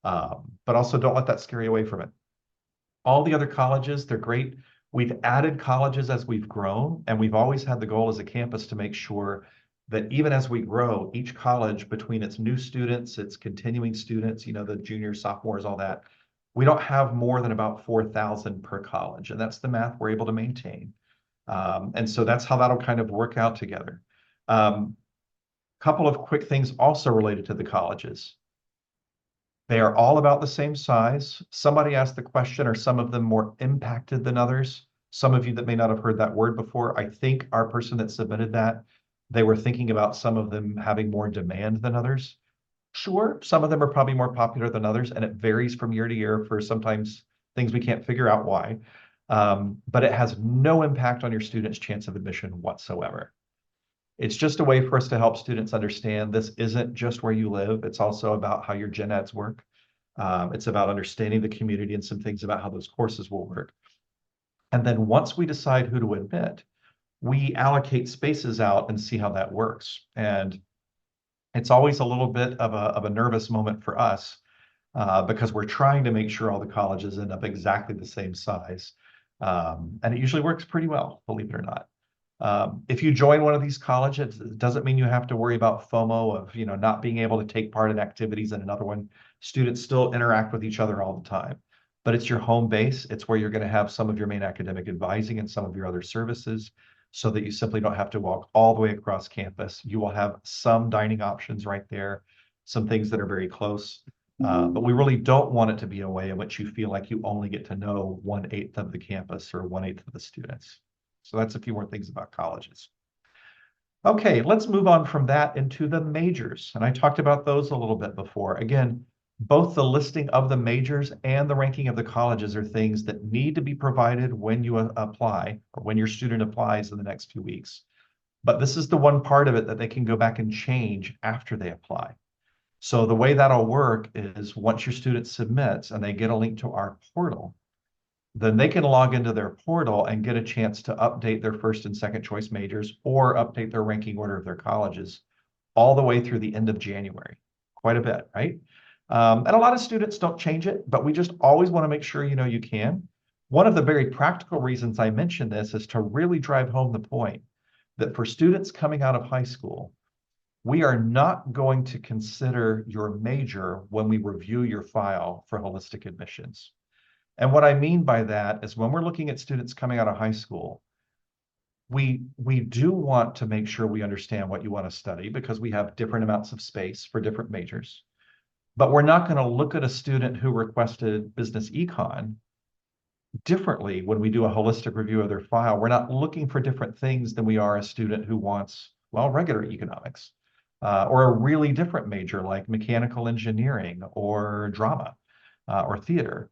But also don't let that scare you away from it. All the other colleges, they're great. We've added colleges as we've grown, and we've always had the goal as a campus to make sure that even as we grow, each college, between its new students, its continuing students, you know, the juniors, sophomores, all that, we don't have more than about 4,000 per college, and that's the math we're able to maintain. And so that's how that'll kind of work out together. Couple of quick things also related to the colleges. They are all about the same size. Somebody asked the question, are some of them more impacted than others? Some of you that may not have heard that word before, I think our person that submitted that, they were thinking about some of them having more demand than others. Sure, some of them are probably more popular than others, and it varies from year to year for sometimes things we can't figure out why. But it has no impact on your student's chance of admission whatsoever. It's just a way for us to help students understand this isn't just where you live. It's also about how your gen eds work. It's about understanding the community and some things about how those courses will work. And then once we decide who to admit, we allocate spaces out and see how that works. And it's always a little bit of a nervous moment for us because we're trying to make sure all the colleges end up exactly the same size. And it usually works pretty well, believe it or not. If you join one of these colleges, it doesn't mean you have to worry about FOMO of, you know, not being able to take part in activities in another one. Students still interact with each other all the time, but it's your home base. It's where you're going to have some of your main academic advising and some of your other services so that you simply don't have to walk all the way across campus. You will have some dining options right there, some things that are very close. But we really don't want it to be a way in which you feel like you only get to know 1/8 of the campus or 1/8 of the students. So that's a few more things about colleges. Okay, let's move on from that into the majors. And I talked about those a little bit before. Again, both the listing of the majors and the ranking of the colleges are things that need to be provided when you apply or when your student applies in the next few weeks. But this is the one part of it that they can go back and change after they apply. So the way that'll work is once your student submits and they get a link to our portal, then they can log into their portal and get a chance to update their first and second choice majors or update their ranking order of their colleges all the way through the end of January. Quite a bit, right? And a lot of students don't change it, but we just always want to make sure you know you can. One of the very practical reasons I mention this is to really drive home the point that for students coming out of high school, we are not going to consider your major when we review your file for holistic admissions. And what I mean by that is when we're looking at students coming out of high school, we do want to make sure we understand what you want to study because we have different amounts of space for different majors. But we're not going to look at a student who requested business econ differently when we do a holistic review of their file. We're not looking for different things than we are a student who wants, well, regular economics or a really different major like mechanical engineering or drama or theater.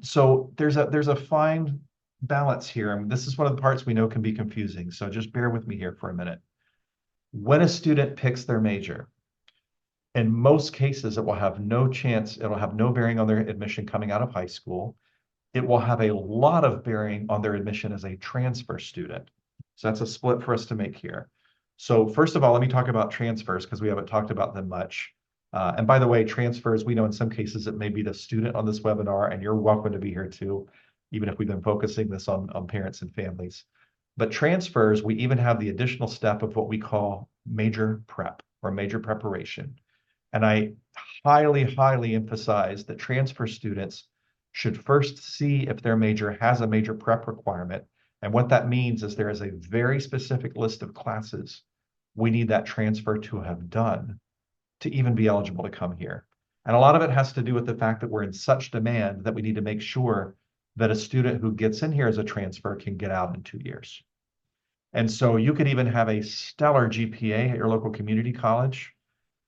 So there's a fine balance here. And this is one of the parts we know can be confusing. So just bear with me here for a minute. When a student picks their major, in most cases, it will have no chance, it'll have no bearing on their admission coming out of high school. it will have a lot of bearing on their admission as a transfer student. So that's a split for us to make here. So first of all, let me talk about transfers because we haven't talked about them much. And by the way, transfers, we know in some cases it may be the student on this webinar, and you're welcome to be here too, even if we've been focusing this on parents and families. But transfers, we even have the additional step of what we call major prep or major preparation. And I highly, highly emphasize that transfer students should first see if their major has a major prep requirement. And what that means is there is a very specific list of classes we need that transfer to have done to even be eligible to come here. And a lot of it has to do with the fact that we're in such demand that we need to make sure that a student who gets in here as a transfer can get out in 2 years. And so you could even have a stellar GPA at your local community college,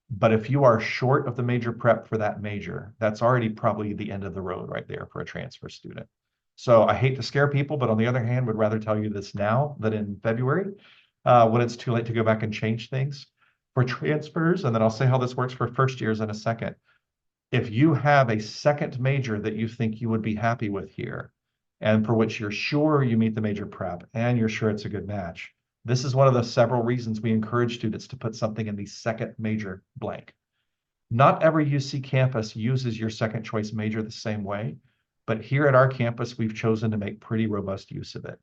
but if you are short of the major prep for that major, that's already probably the end of the road right there for a transfer student. So I hate to scare people, but on the other hand, would rather tell you this now than in February, when it's too late to go back and change things. For transfers, and then I'll say how this works for first years in a second. If you have a second major that you think you would be happy with here, and for which you're sure you meet the major prep, and you're sure it's a good match, this is one of the several reasons we encourage students to put something in the second major blank. Not every UC campus uses your second choice major the same way, but here at our campus, we've chosen to make pretty robust use of it.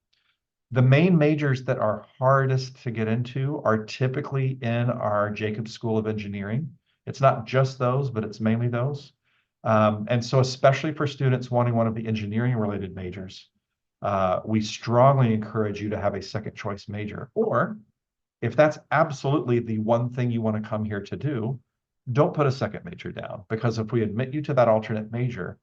The main majors that are hardest to get into are typically in our Jacobs School of Engineering. It's not just those, but it's mainly those. And so especially for students wanting one of the engineering related majors, we strongly encourage you to have a second choice major. Or if that's absolutely the one thing you want to come here to do, don't put a second major down, because if we admit you to that alternate major,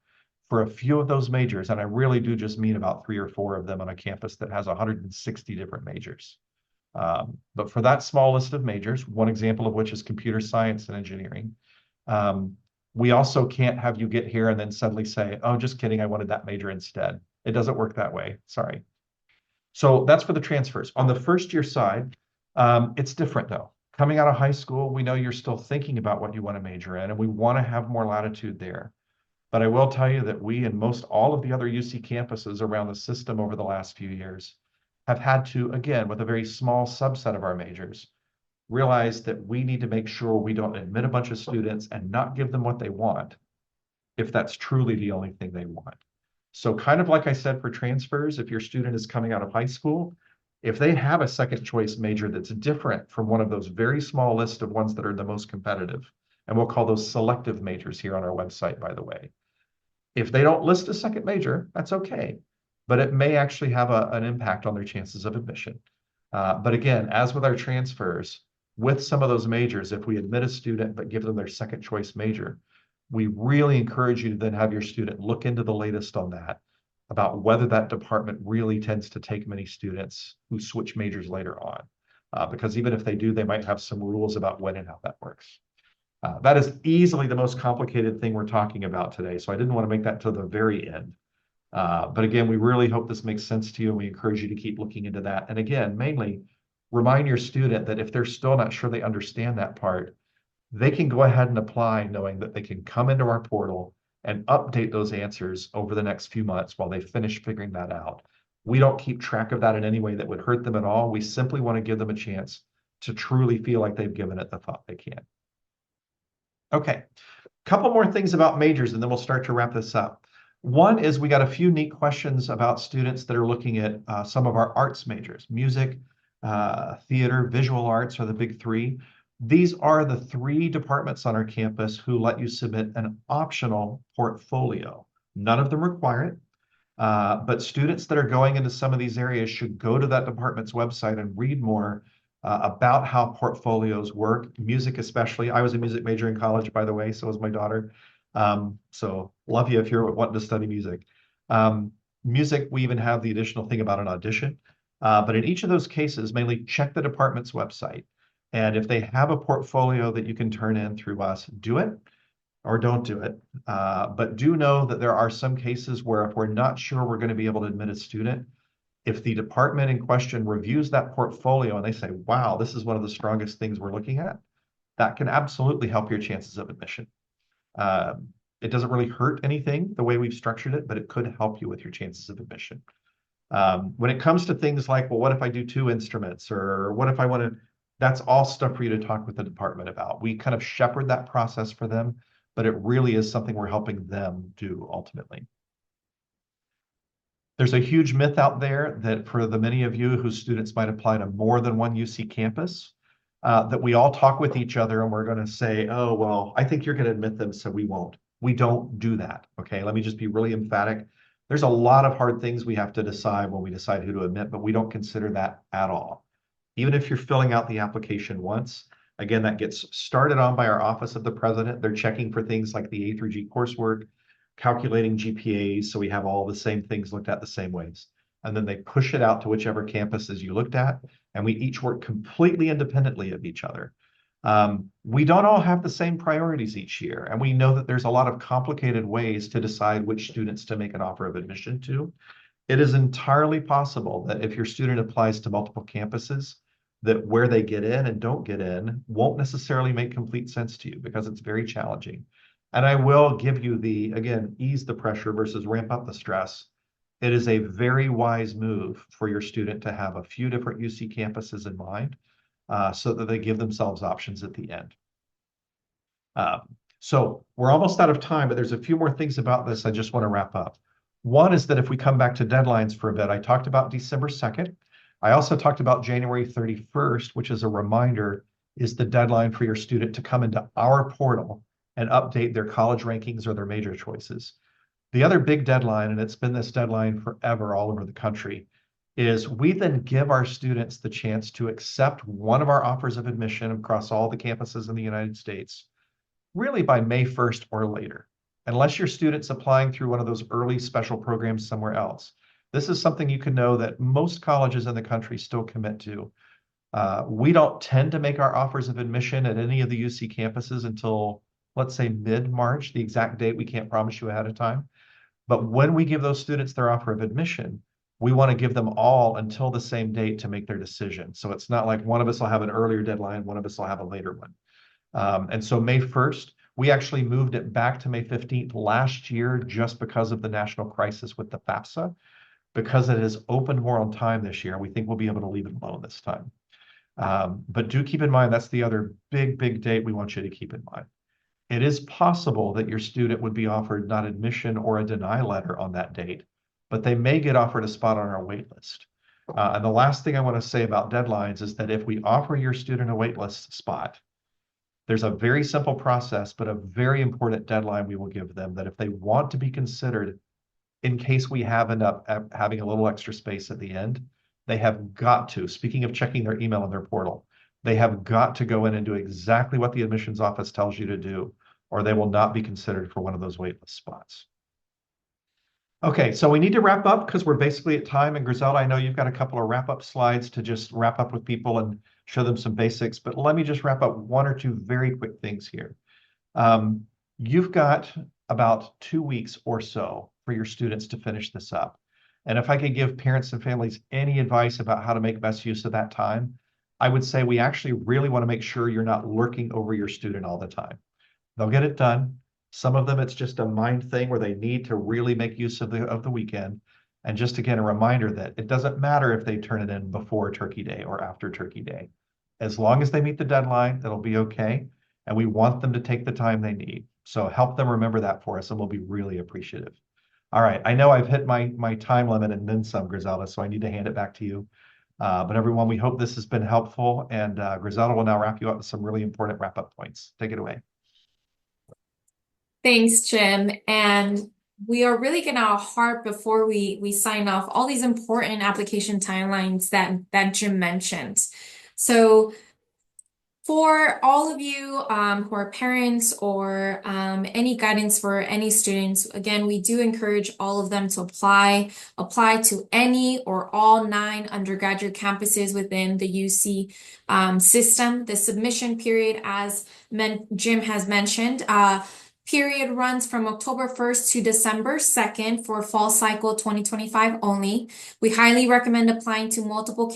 for a few of those majors, and I really do just mean about 3 or 4 of them on a campus that has 160 different majors. But for that small list of majors, one example of which is computer science and engineering, we also can't have you get here and then suddenly say, oh, just kidding, I wanted that major instead. It doesn't work that way, sorry. So that's for the transfers. On the first year side, it's different though. Coming out of high school, we know you're still thinking about what you want to major in, and we want to have more latitude there. But I will tell you that we and most all of the other UC campuses around the system over the last few years have had to, again, with a very small subset of our majors, realize that we need to make sure we don't admit a bunch of students and not give them what they want if that's truly the only thing they want. So kind of like I said for transfers, if your student is coming out of high school, if they have a second choice major that's different from one of those very small list of ones that are the most competitive, and we'll call those selective majors here on our website, by the way. If they don't list a second major, that's okay, but it may actually have an impact on their chances of admission. But again, as with our transfers, with some of those majors, if we admit a student but give them their second choice major, we really encourage you to then have your student look into the latest on that, about whether that department really tends to take many students who switch majors later on. Because even if they do, they might have some rules about when and how that works. That is easily the most complicated thing we're talking about today, so I didn't want to make that to the very end. But again, we really hope this makes sense to you, and we encourage you to keep looking into that. And again, mainly remind your student that if they're still not sure they understand that part, they can go ahead and apply knowing that they can come into our portal and update those answers over the next few months while they finish figuring that out. We don't keep track of that in any way that would hurt them at all. We simply want to give them a chance to truly feel like they've given it the thought they can. Okay, a couple more things about majors, and then we'll start to wrap this up. One is we got a few neat questions about students that are looking at some of our arts majors. Music, theater, visual arts are the big 3. These are the 3 departments on our campus who let you submit an optional portfolio. None of them require it, but students that are going into some of these areas should go to that department's website and read more about how portfolios work, music especially. I was a music major in college, by the way, so was my daughter. So love you if you're wanting to study music. Music, we even have the additional thing about an audition. But in each of those cases, mainly check the department's website. And if they have a portfolio that you can turn in through us, do it or don't do it. But do know that there are some cases where if we're not sure we're going to be able to admit a student, if the department in question reviews that portfolio and they say, wow, this is one of the strongest things we're looking at, that can absolutely help your chances of admission. It doesn't really hurt anything the way we've structured it, but it could help you with your chances of admission. When it comes to things like, well, what if I do 2 instruments, or what if I want to, that's all stuff for you to talk with the department about. We kind of shepherd that process for them, but it really is something we're helping them do ultimately. There's a huge myth out there that for the many of you whose students might apply to more than one UC campus, that we all talk with each other and we're going to say, oh, well, I think you're going to admit them, so we won't. We don't do that. Okay, let me just be really emphatic. There's a lot of hard things we have to decide when we decide who to admit, but we don't consider that at all. Even if you're filling out the application once, again, that gets started on by our Office of the President. They're checking for things like the A through G coursework, calculating GPAs, so we have all the same things looked at the same ways. And then they push it out to whichever campuses you looked at, and we each work completely independently of each other. We don't all have the same priorities each year, and we know that there's a lot of complicated ways to decide which students to make an offer of admission to. It is entirely possible that if your student applies to multiple campuses, that where they get in and don't get in won't necessarily make complete sense to you because it's very challenging. And I will give you the, again, ease the pressure versus ramp up the stress. It is a very wise move for your student to have a few different UC campuses in mind, so that they give themselves options at the end. So we're almost out of time, but there's a few more things about this I just want to wrap up. One is that if we come back to deadlines for a bit, I talked about December 2nd. I also talked about January 31st, which is a reminder, is the deadline for your student to come into our portal and update their college rankings or their major choices. The other big deadline, and it's been this deadline forever all over the country, is we then give our students the chance to accept one of our offers of admission across all the campuses in the United States, really by May 1st or later, unless your student's applying through one of those early special programs somewhere else. This is something you can know that most colleges in the country still commit to. We don't tend to make our offers of admission at any of the UC campuses until, let's say, mid-March, the exact date we can't promise you ahead of time. But when we give those students their offer of admission, we want to give them all until the same date to make their decision. So it's not like one of us will have an earlier deadline, one of us will have a later one. And so May 1st, we actually moved it back to May 15th last year just because of the national crisis with the FAFSA. Because it has opened more on time this year, we think we'll be able to leave it alone this time. But do keep in mind, that's the other big date we want you to keep in mind. It is possible that your student would be offered not admission or a deny letter on that date, but they may get offered a spot on our wait list. And the last thing I want to say about deadlines is that if we offer your student a waitlist spot, there's a very simple process, but a very important deadline we will give them, that if they want to be considered, in case we end up having a little extra space at the end, they have got to, speaking of checking their email and their portal, they have got to go in and do exactly what the admissions office tells you to do, or they will not be considered for one of those waitlist spots. Okay, so we need to wrap up because we're basically at time. And Griselda, I know you've got a couple of wrap-up slides to just wrap up with people and show them some basics, but let me just wrap up one or two very quick things here. You've got about 2 weeks or so for your students to finish this up. And if I could give parents and families any advice about how to make best use of that time, I would say we actually really want to make sure you're not lurking over your student all the time. They'll get it done. Some of them, it's just a mind thing where they need to really make use of the weekend. And just again, a reminder that it doesn't matter if they turn it in before Turkey Day or after Turkey Day. As long as they meet the deadline, it'll be okay. And we want them to take the time they need. So help them remember that for us, and we'll be really appreciative. All right, I know I've hit my time limit and then some, Griselda, so I need to hand it back to you. But everyone, we hope this has been helpful, and Griselda will now wrap you up with some really important wrap-up points. Take it away. Thanks, Jim. And we are really going to harp before we sign off all these important application timelines that Jim mentioned. So for all of you who are parents or any guidance for any students, again, we do encourage all of them to apply to any or all 9 undergraduate campuses within the UC system. The submission period, as Jim has mentioned, period runs from October 1st to December 2nd for fall cycle 2025 only. We highly recommend applying to multiple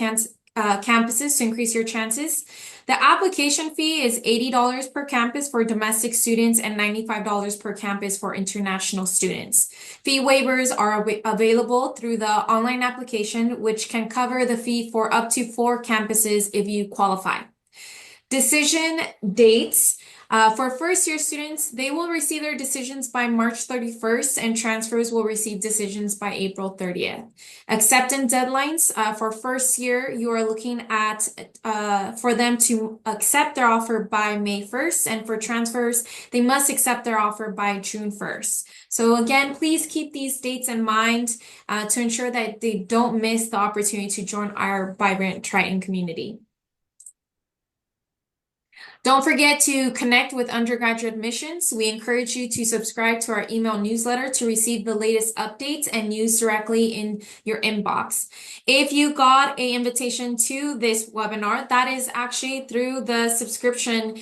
campuses to increase your chances. The application fee is $80 per campus for domestic students and $95 per campus for international students. Fee waivers are available through the online application, which can cover the fee for up to 4 campuses if you qualify. Decision dates. For first-year students, they will receive their decisions by March 31st, and transfers will receive decisions by April 30th. Acceptance deadlines. For first year, you are looking at for them to accept their offer by May 1st, and for transfers, they must accept their offer by June 1st. So again, please keep these dates in mind to ensure that they don't miss the opportunity to join our vibrant Triton community. Don't forget to connect with undergraduate admissions. We encourage you to subscribe to our email newsletter to receive the latest updates and news directly in your inbox. If you got an invitation to this webinar, that is actually through the subscription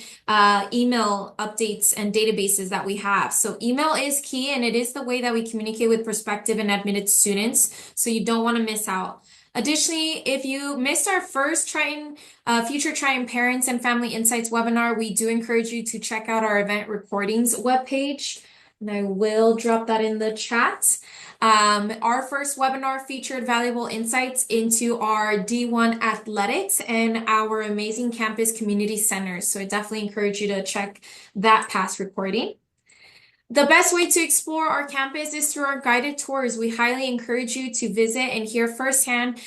email updates and databases that we have. So email is key, and it is the way that we communicate with prospective and admitted students, so you don't want to miss out. Additionally, if you missed our first Future Triton Parents and Family Insights webinar, we do encourage you to check out our event recordings webpage, and I will drop that in the chat. Our first webinar featured valuable insights into our D1 athletics and our amazing campus community centers, so I definitely encourage you to check that past recording. The best way to explore our campus is through our guided tours. We highly encourage you to visit and hear firsthand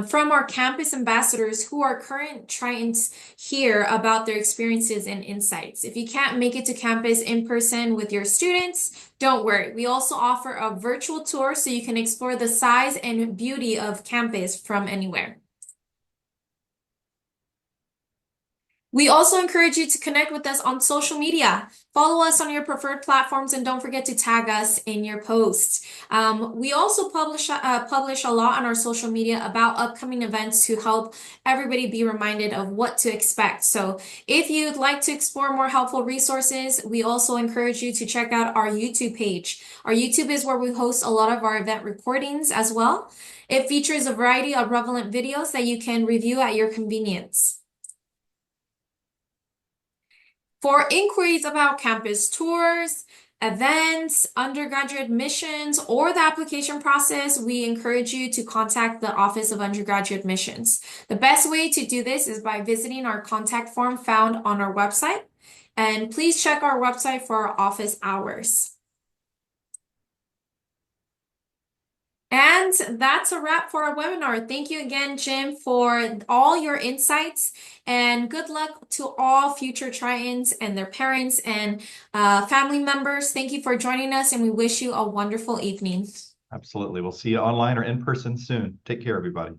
from our campus ambassadors who are current Tritons here about their experiences and insights. If you can't make it to campus in person with your students, don't worry. We also offer a virtual tour so you can explore the size and beauty of campus from anywhere. We also encourage you to connect with us on social media. Follow us on your preferred platforms and don't forget to tag us in your posts. We also publish a lot on our social media about upcoming events to help everybody be reminded of what to expect. So if you'd like to explore more helpful resources, we also encourage you to check out our YouTube page. Our YouTube is where we host a lot of our event recordings as well. It features a variety of relevant videos that you can review at your convenience. For inquiries about campus tours, events, undergraduate admissions, or the application process, we encourage you to contact the Office of Undergraduate Admissions. The best way to do this is by visiting our contact form found on our website. And please check our website for our office hours. And that's a wrap for our webinar. Thank you again, Jim, for all your insights, and good luck to all future Tritons and their parents and family members. Thank you for joining us, and we wish you a wonderful evening. Absolutely. We'll see you online or in person soon. Take care, everybody.